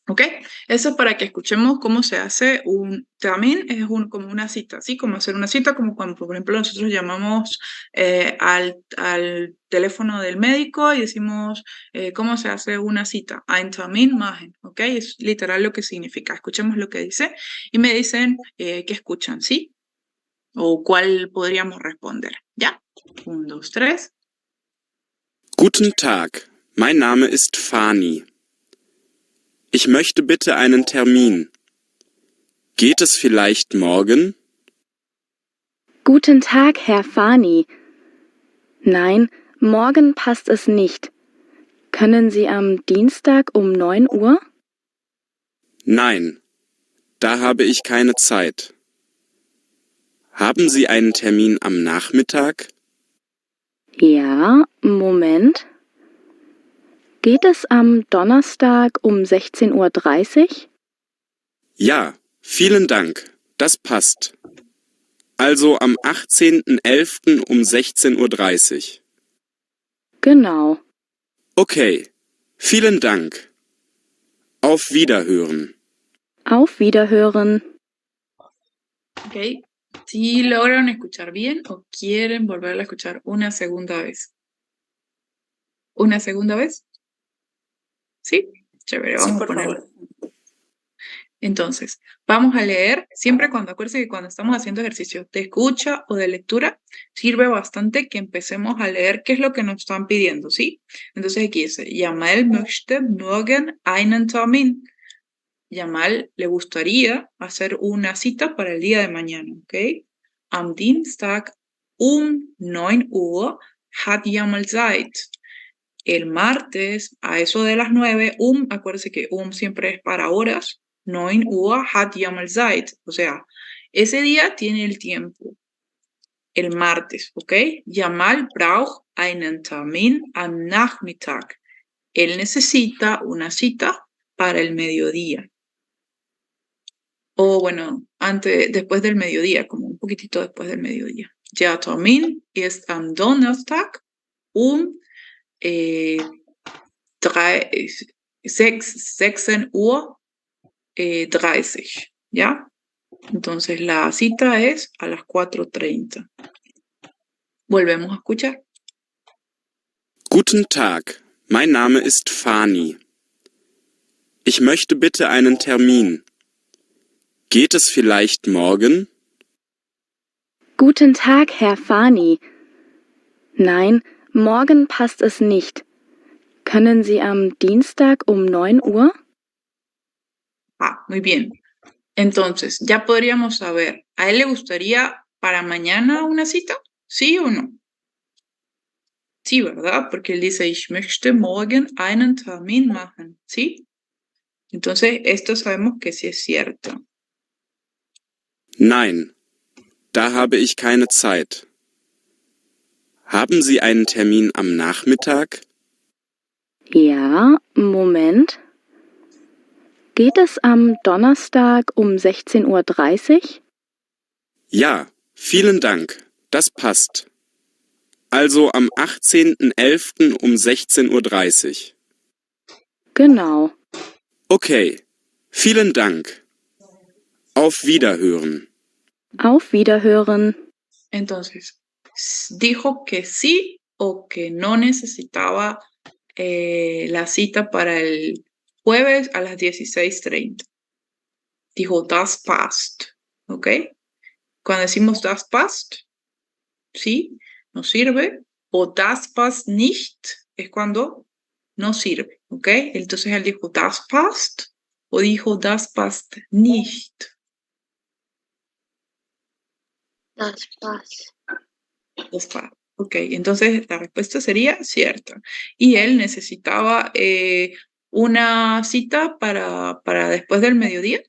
Speaker 1: ¿Ok? Eso es para que escuchemos cómo se hace también es como una cita, ¿sí? Como hacer una cita, como cuando, por ejemplo, nosotros llamamos al teléfono del médico y decimos cómo se hace una cita. Ein Termin machen, ¿ok? Es literal lo que significa. Escuchemos lo que dice y me dicen qué escuchan, ¿sí? O cuál podríamos responder. ¿Ya? 1, 2, 3.
Speaker 5: Guten Tag, mein Name ist Fani. Ich möchte bitte einen Termin. Geht es vielleicht morgen?
Speaker 3: Guten Tag, Herr Fani. Nein, morgen passt es nicht. Können Sie am Dienstag um 9 Uhr?
Speaker 5: Nein, da habe ich keine Zeit. Haben Sie einen Termin am Nachmittag?
Speaker 3: Ja, Moment. Geht es am Donnerstag um 16:30 Uhr?
Speaker 5: Ja, vielen Dank, das passt. Also am 18.11. um 16:30 Uhr.
Speaker 3: Genau.
Speaker 5: Okay, vielen Dank. Auf Wiederhören.
Speaker 3: Auf Wiederhören.
Speaker 1: ¿Ok? Si lograron escuchar bien o quieren volverla a escuchar una segunda vez. ¿Una segunda vez? ¿Sí? Chévere,
Speaker 4: Sí,
Speaker 1: vamos a
Speaker 4: por
Speaker 1: ponerlo.
Speaker 4: favor.
Speaker 1: Entonces, vamos a leer, siempre acuérdense que cuando estamos haciendo ejercicios de escucha o de lectura, sirve bastante que empecemos a leer qué es lo que nos están pidiendo, ¿sí? Entonces aquí dice, Yamal möchte morgen einen Termin. Yamal le gustaría hacer una cita para el día de mañana, ¿ok? Am Dienstag um 9 Uhr hat Yamal Zeit. El martes, a eso de las 9, acuérdense que siempre es para horas, 9 Uhr hat Yamal Zeit, o sea, ese día tiene el tiempo, el martes, ¿ok? Yamal braucht einen Termin am Nachmittag. Él necesita una cita para el mediodía. O bueno, después del mediodía, como un poquitito después del mediodía. Der Termin ist am Donnerstag um 16 Uhr 30, ¿ya? Entonces la cita es a las 4:30. Volvemos a escuchar.
Speaker 5: Guten Tag, mein Name ist Fani. Ich möchte bitte einen Termin. Geht es vielleicht morgen?
Speaker 3: Guten Tag, Herr Fani. Nein, morgen passt es nicht. Können Sie am Dienstag um 9 Uhr?
Speaker 1: Muy bien. Entonces, ya podríamos saber, ¿a él le gustaría para mañana una cita? ¿Sí o no? Sí, ¿verdad? Porque él dice, ich möchte morgen einen Termin machen, ¿sí? Entonces, esto sabemos que sí es cierto.
Speaker 5: Nein, da habe ich keine Zeit. Haben Sie einen Termin am Nachmittag?
Speaker 3: Ja, Moment. Geht es am Donnerstag um 16:30 Uhr?
Speaker 5: Ja, vielen Dank, das passt. Also am 18.11. um 16:30 Uhr.
Speaker 3: Genau.
Speaker 5: Okay, vielen Dank. Auf Wiederhören.
Speaker 3: Auf Wiederhören.
Speaker 1: Entonces, dijo que sí o que no necesitaba la cita para el jueves a las 16:30. Dijo, das passt, ¿ok? Cuando decimos das passt, sí, nos sirve, o das passt nicht es cuando no sirve, ¿ok? Entonces él dijo, das passt, o dijo, das passt nicht.
Speaker 6: Das passt.
Speaker 1: Das passt. Ok, entonces la respuesta sería cierta. Y él necesitaba una cita para después del mediodía.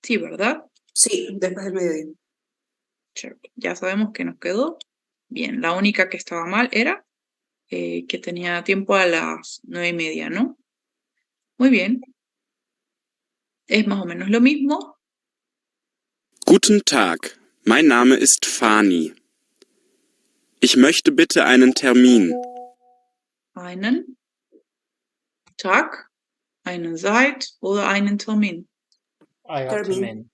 Speaker 1: Sí, ¿verdad?
Speaker 4: Sí, después del mediodía.
Speaker 1: Chévere. Ya sabemos que nos quedó bien. La única que estaba mal era que tenía tiempo a las 9:30, ¿no? Muy bien. Es más o menos lo mismo.
Speaker 5: Guten Tag, mein Name ist Fani. Ich möchte bitte einen Termin.
Speaker 1: Einen Tag, eine Zeit oder einen Termin.
Speaker 2: I got
Speaker 4: Termin.
Speaker 2: Termin.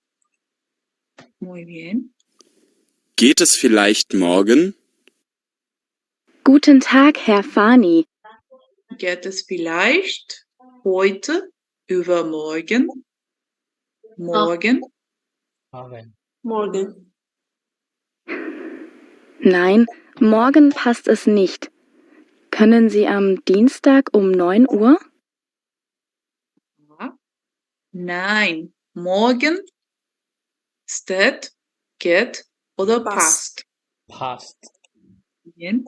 Speaker 1: Muy bien.
Speaker 5: Geht es vielleicht morgen?
Speaker 3: Guten Tag, Herr Fani.
Speaker 1: Geht es vielleicht heute, übermorgen, morgen?
Speaker 2: Morgen.
Speaker 4: Morgan.
Speaker 3: Nein, morgen passt es nicht. Können Sie am Dienstag um 9 Uhr?
Speaker 1: Ja. Nein, morgen steht, geht oder
Speaker 4: Passt.
Speaker 1: passt.
Speaker 2: Passt.
Speaker 1: Bien.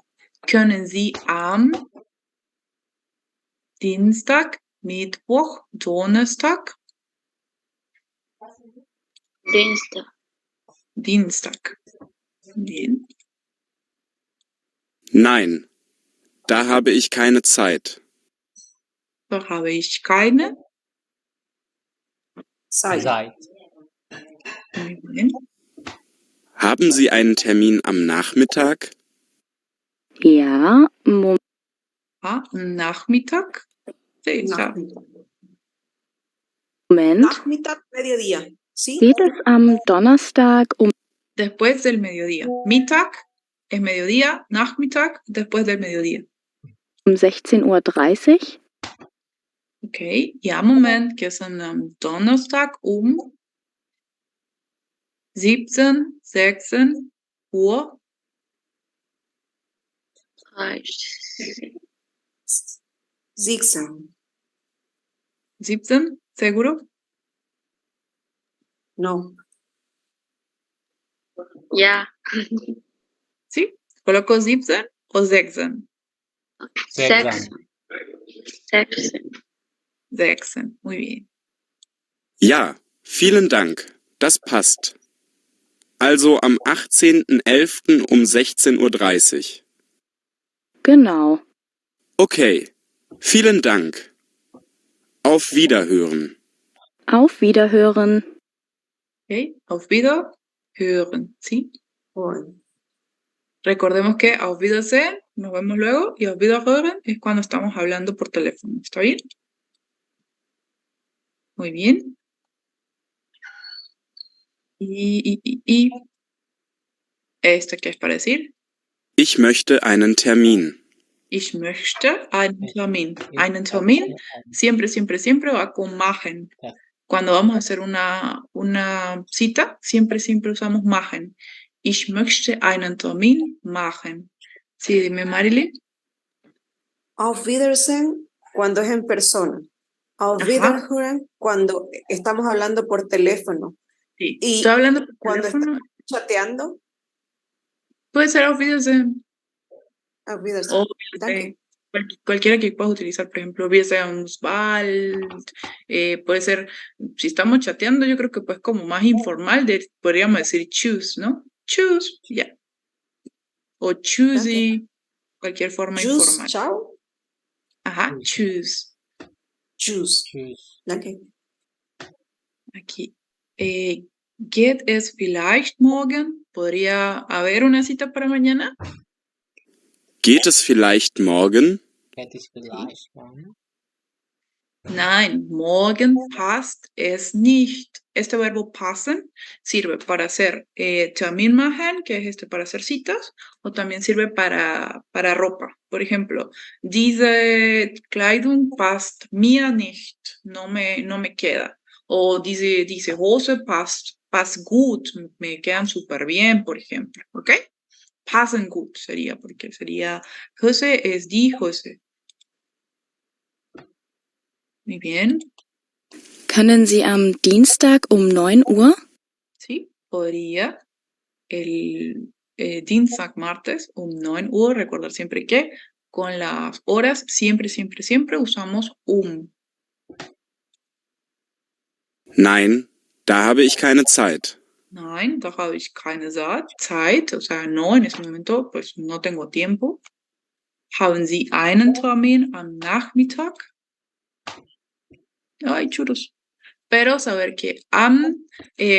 Speaker 1: Können Sie am Dienstag, Mittwoch, Donnerstag,
Speaker 6: Dienstag.
Speaker 1: Dienstag. Bien.
Speaker 5: Nein, da habe ich keine Zeit.
Speaker 1: Da habe ich keine.
Speaker 4: Zeit.
Speaker 2: Zeit.
Speaker 1: Muy bien.
Speaker 5: Haben Sie einen Termin am Nachmittag?
Speaker 3: Ja,
Speaker 1: Ah, Nachmittag. Sí, está.
Speaker 3: Moment.
Speaker 4: Nachmittag, mediodía. ¿Sí?
Speaker 3: Geht es am Donnerstag um
Speaker 1: Después del mediodía. Mittag es mediodía, Nachmittag después del mediodía.
Speaker 3: 16:30 Uhr?
Speaker 1: Okay, ja, Moment, gestern am Donnerstag um 16 Uhr.
Speaker 6: 30.
Speaker 4: 17.
Speaker 1: 17, seguro?
Speaker 4: No.
Speaker 6: Ja.
Speaker 1: ¿Sí? ¿Coloco 17 o 16?
Speaker 6: 6. 6.
Speaker 1: 16, muy bien.
Speaker 5: Ja, vielen Dank. Das passt. Also am 18.11. um 16:30 Uhr.
Speaker 3: Genau.
Speaker 5: Okay, vielen Dank. Auf Wiederhören.
Speaker 3: Auf Wiederhören.
Speaker 1: Okay, auf Wiederhören, ¿sí?
Speaker 4: Bueno.
Speaker 1: Recordemos que auf Wiedersehen, nos vemos luego, y auf Wiederhören es cuando estamos hablando por teléfono, ¿está bien? Muy bien. Y ¿esto qué es para decir?
Speaker 5: Ich möchte einen Termin.
Speaker 1: Ich möchte einen Termin. Einen Termin siempre, siempre, siempre va con machen.
Speaker 2: Ja.
Speaker 1: Cuando vamos a hacer una cita, siempre, siempre usamos machen. Ich möchte einen Termin machen. Sí, dime, Marilyn.
Speaker 4: Auf Wiedersehen cuando es en persona. Auf
Speaker 1: Ajá.
Speaker 4: Wiederhören cuando estamos hablando por teléfono.
Speaker 1: Sí.
Speaker 4: Y
Speaker 1: Estoy hablando por
Speaker 4: cuando
Speaker 1: teléfono.
Speaker 4: chateando,
Speaker 1: Puede ser auf Wiedersehen.
Speaker 4: auf Wiedersehen.
Speaker 1: O
Speaker 4: Danke.
Speaker 1: cualquiera que puedas utilizar, por ejemplo, wir sehen uns bald, puede ser, si estamos chateando, yo creo que pues como más informal, podríamos decir choose, ¿no? Choose, ya. O choosy, cualquier forma
Speaker 4: Tschüss,
Speaker 1: informal.
Speaker 4: chao.
Speaker 1: Ajá, choose.
Speaker 4: Tschüss.
Speaker 2: Tschüss.
Speaker 4: Danke.
Speaker 1: Aquí. Geht es vielleicht morgen? ¿Podría haber una cita para mañana?
Speaker 5: Geht es vielleicht morgen?
Speaker 2: Geht es vielleicht morgen?
Speaker 1: Nein, morgen passt es nicht. Este verbo passen sirve para hacer Termin machen, que es para hacer citas, o también sirve para ropa. Por ejemplo, diese Kleidung passt mir nicht, no me queda. O diese Hose passt gut, me quedan súper bien, por ejemplo. ¿Ok? Passen gut sería, porque sería Hose es die Hose. Muy bien.
Speaker 3: Können Sie am Dienstag um 9 Uhr?
Speaker 1: Sí, podría el Dienstag, martes, 9 Uhr, recordar siempre que con las horas siempre, siempre, siempre usamos
Speaker 5: Nein, da habe ich keine Zeit.
Speaker 1: Nein, da habe ich keine Zeit, o sea, no, en ese momento pues no tengo tiempo. Haben Sie einen Termin am Nachmittag? Ay, churros. Pero saber que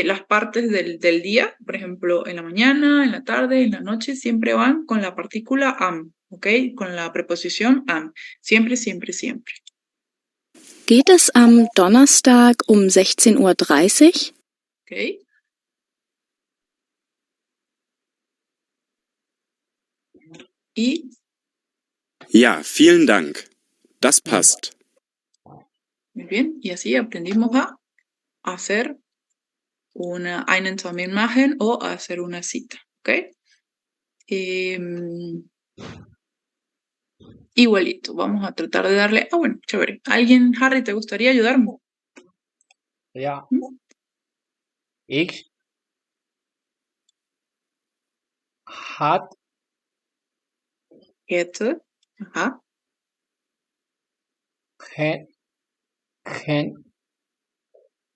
Speaker 1: las partes del día, por ejemplo, en la mañana, en la tarde, en la noche, siempre van con la partícula am, ¿ok? Con la preposición am. Siempre, siempre, siempre.
Speaker 3: Geht es am Donnerstag um 16:30 Uhr?
Speaker 1: ¿Ok? Y
Speaker 5: Ja, vielen Dank. Das passt.
Speaker 1: muy bien, y así aprendimos a hacer einen Termin machen o a hacer una cita, ¿ok? Igualito, vamos a tratar de darle... Ah, bueno, chévere. ¿Alguien, Harry, te gustaría ayudarme?
Speaker 2: Ja.
Speaker 1: ¿Mm?
Speaker 2: Ich hat
Speaker 1: Hätte. Ajá.
Speaker 2: gen,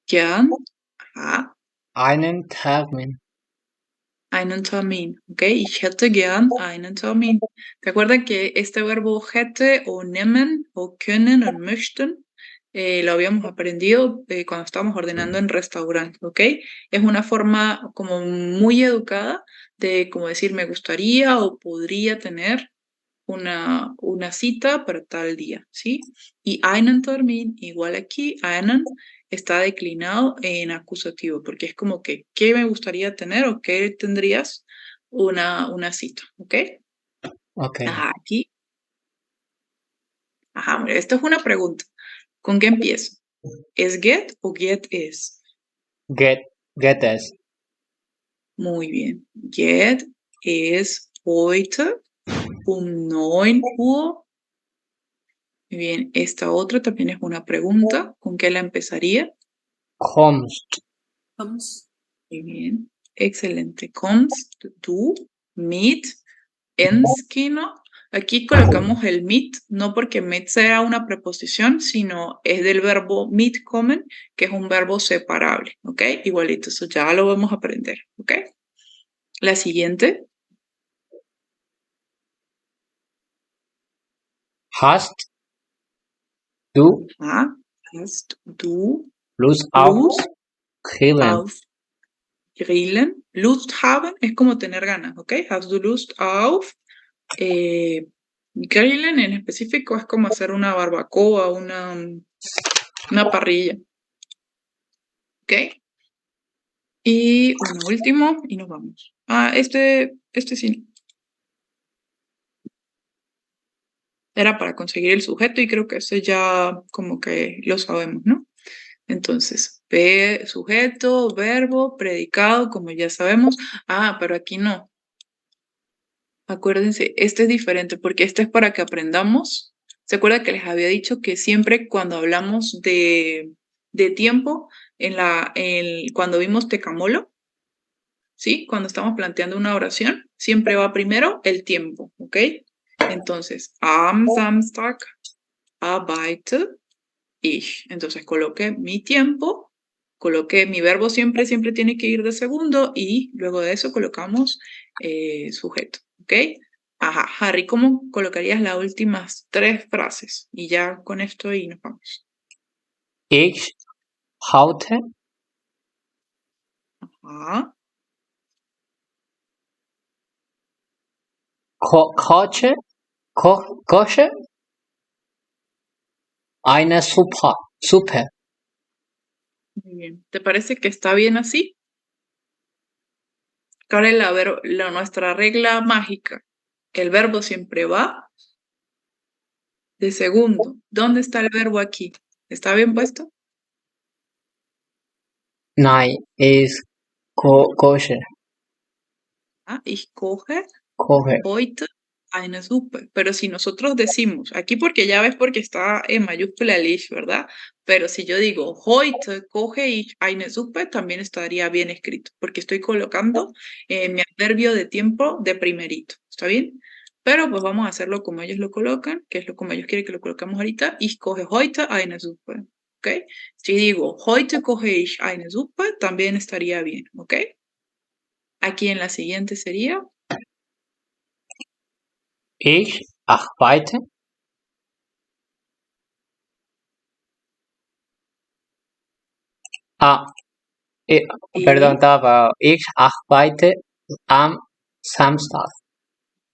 Speaker 1: Gern. Ajá.
Speaker 2: einen Termin.
Speaker 1: Einen Termin, ¿ok? Ich hätte gern einen Termin. Recuerda que este verbo hätte o nehmen o können o möchten lo habíamos aprendido cuando estábamos ordenando en restaurante, ¿ok? Es una forma como muy educada de como decir me gustaría o podría tener una cita para tal día, ¿sí? Y einen Termin, igual aquí, einen está declinado en acusativo, porque es como que, ¿qué me gustaría tener o qué tendrías una cita? ¿Ok?
Speaker 2: Ok.
Speaker 1: Ajá, aquí. Ajá, mira, esta es una pregunta. ¿Con qué empiezo? ¿Es get o get is?
Speaker 2: Get es.
Speaker 1: Muy bien. Get is heute 9 Uhr. Muy bien, esta otra también es una pregunta. ¿Con qué la empezaría?
Speaker 2: Kommst.
Speaker 4: Vamos.
Speaker 1: Muy bien, excelente. Kommst du mit ins Kino? Aquí colocamos el mit, no porque mit sea una preposición, sino es del verbo mitkommen, que es un verbo separable, ¿ok? Igualito, eso ya lo vamos a aprender, ¿ok? La siguiente.
Speaker 2: Hast du
Speaker 1: Hast du
Speaker 2: Lust auf
Speaker 1: Lust
Speaker 2: Grillen?
Speaker 1: auf Grillen? Lust haben es como tener ganas, ¿ok? Hast du Lust auf Grillen en específico es como hacer una barbacoa, una parrilla, ¿ok? Y uno último y nos vamos. Este sí. Era para conseguir el sujeto y creo que ese ya como que lo sabemos, ¿no? Entonces, sujeto, verbo, predicado, como ya sabemos. Pero aquí no. Acuérdense, este es diferente porque este es para que aprendamos. ¿Se acuerda que les había dicho que siempre cuando hablamos de tiempo, cuando vimos Tecamolo, ¿sí? Cuando estamos planteando una oración, siempre va primero el tiempo, ¿ok? Entonces, am Samstag arbeite ich. Entonces coloqué mi tiempo, coloqué mi verbo siempre tiene que ir de segundo y luego de eso colocamos sujeto, ¿ok? Ajá, Harry, ¿cómo colocarías las últimas 3 frases? Y ya con esto y nos vamos.
Speaker 2: Ich haute
Speaker 1: Ajá,
Speaker 2: koche eine Suppe.
Speaker 1: muy bien. ¿Te parece que está bien así? ¿Cuál es nuestra regla mágica? El verbo siempre va de segundo. ¿Dónde está el verbo aquí? ¿Está bien puesto?
Speaker 2: Nein, ist koche.
Speaker 1: Ich koche
Speaker 2: Koche.
Speaker 1: heute eine Suppe. Pero si nosotros decimos, aquí porque ya ves porque está en mayúscula el ich, ¿verdad? Pero si yo digo heute koche ich eine Suppe, también estaría bien escrito, porque estoy colocando mi adverbio de tiempo de primerito. ¿Está bien? Pero pues vamos a hacerlo como ellos lo colocan, que es lo como ellos quieren que lo colocamos ahorita. Ich koche heute eine Suppe. ¿Ok? Si digo heute koche ich eine Suppe, también estaría bien. ¿Ok? Aquí en la siguiente sería
Speaker 2: Ich arbeite perdón, estaba ich arbeite am Samstag.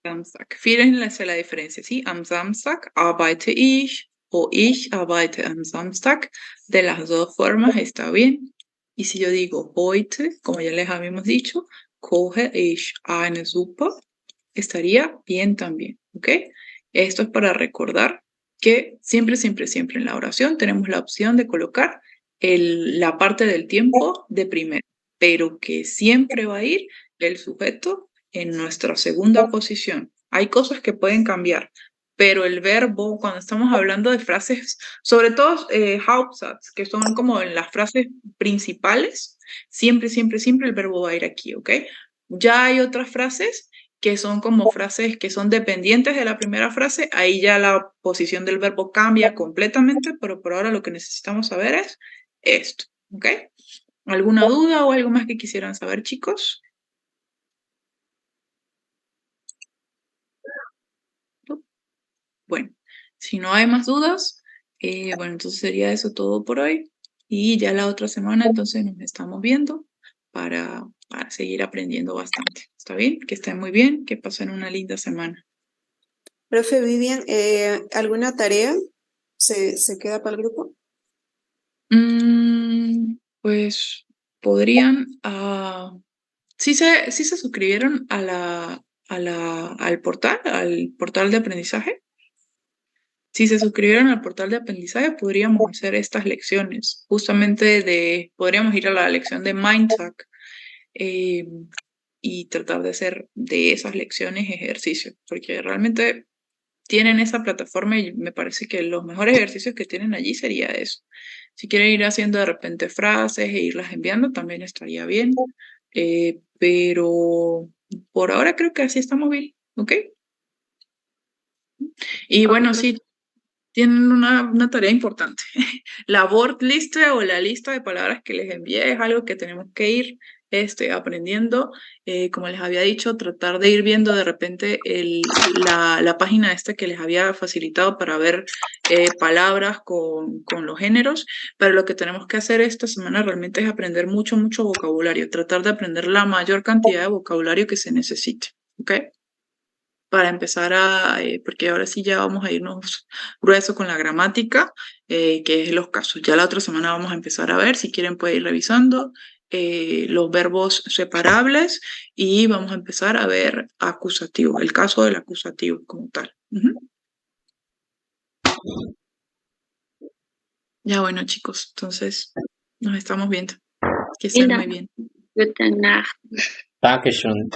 Speaker 1: Samstag. Fíjense la diferencia, ¿sí? Am Samstag arbeite ich o ich arbeite am Samstag. De las dos formas está bien. Y si yo digo heute, como ya les habíamos dicho, koche ich eine Suppe, estaría bien también, ¿ok? Esto es para recordar que siempre en la oración tenemos la opción de colocar la parte del tiempo de primero, pero que siempre va a ir el sujeto en nuestra segunda posición. Hay cosas que pueden cambiar, pero el verbo, cuando estamos hablando de frases, sobre todo Hauptsatz, que son como en las frases principales, siempre, siempre, siempre el verbo va a ir aquí, ¿ok? Ya hay otras frases que son como frases que son dependientes de la primera frase, ahí ya la posición del verbo cambia completamente, pero por ahora lo que necesitamos saber es esto, ¿ok? ¿Alguna duda o algo más que quisieran saber, chicos? Bueno, si no hay más dudas, bueno, entonces sería eso todo por hoy. Y ya la otra semana entonces nos estamos viendo para seguir aprendiendo bastante. ¿Está bien? Que estén muy bien, que pasen una linda semana.
Speaker 4: Profe Vivian, ¿alguna tarea se queda para el grupo?
Speaker 1: Pues podrían, sí se suscribieron al portal de aprendizaje. Si se suscribieron al portal de aprendizaje, podríamos hacer estas lecciones. Justamente podríamos ir a la lección de MindTalk y tratar de hacer de esas lecciones ejercicios, porque realmente tienen esa plataforma y me parece que los mejores ejercicios que tienen allí sería eso. Si quieren ir haciendo de repente frases e irlas enviando, también estaría bien. Pero por ahora creo que así estamos bien, ¿ok? Y bueno, sí, tienen una tarea importante. La word list o la lista de palabras que les envié es algo que tenemos que ir aprendiendo. Como les había dicho, tratar de ir viendo de repente la página esta que les había facilitado para ver palabras con los géneros. Pero lo que tenemos que hacer esta semana realmente es aprender mucho, mucho vocabulario. Tratar de aprender la mayor cantidad de vocabulario que se necesite. ¿Ok? Para empezar porque ahora sí ya vamos a irnos grueso con la gramática, que es los casos. Ya la otra semana vamos a empezar a ver, si quieren pueden ir revisando los verbos separables y vamos a empezar a ver acusativo, el caso del acusativo como tal. Ya bueno, chicos, entonces nos estamos viendo. Que estén muy bien.
Speaker 6: Gute Nacht.
Speaker 2: Dankeschön.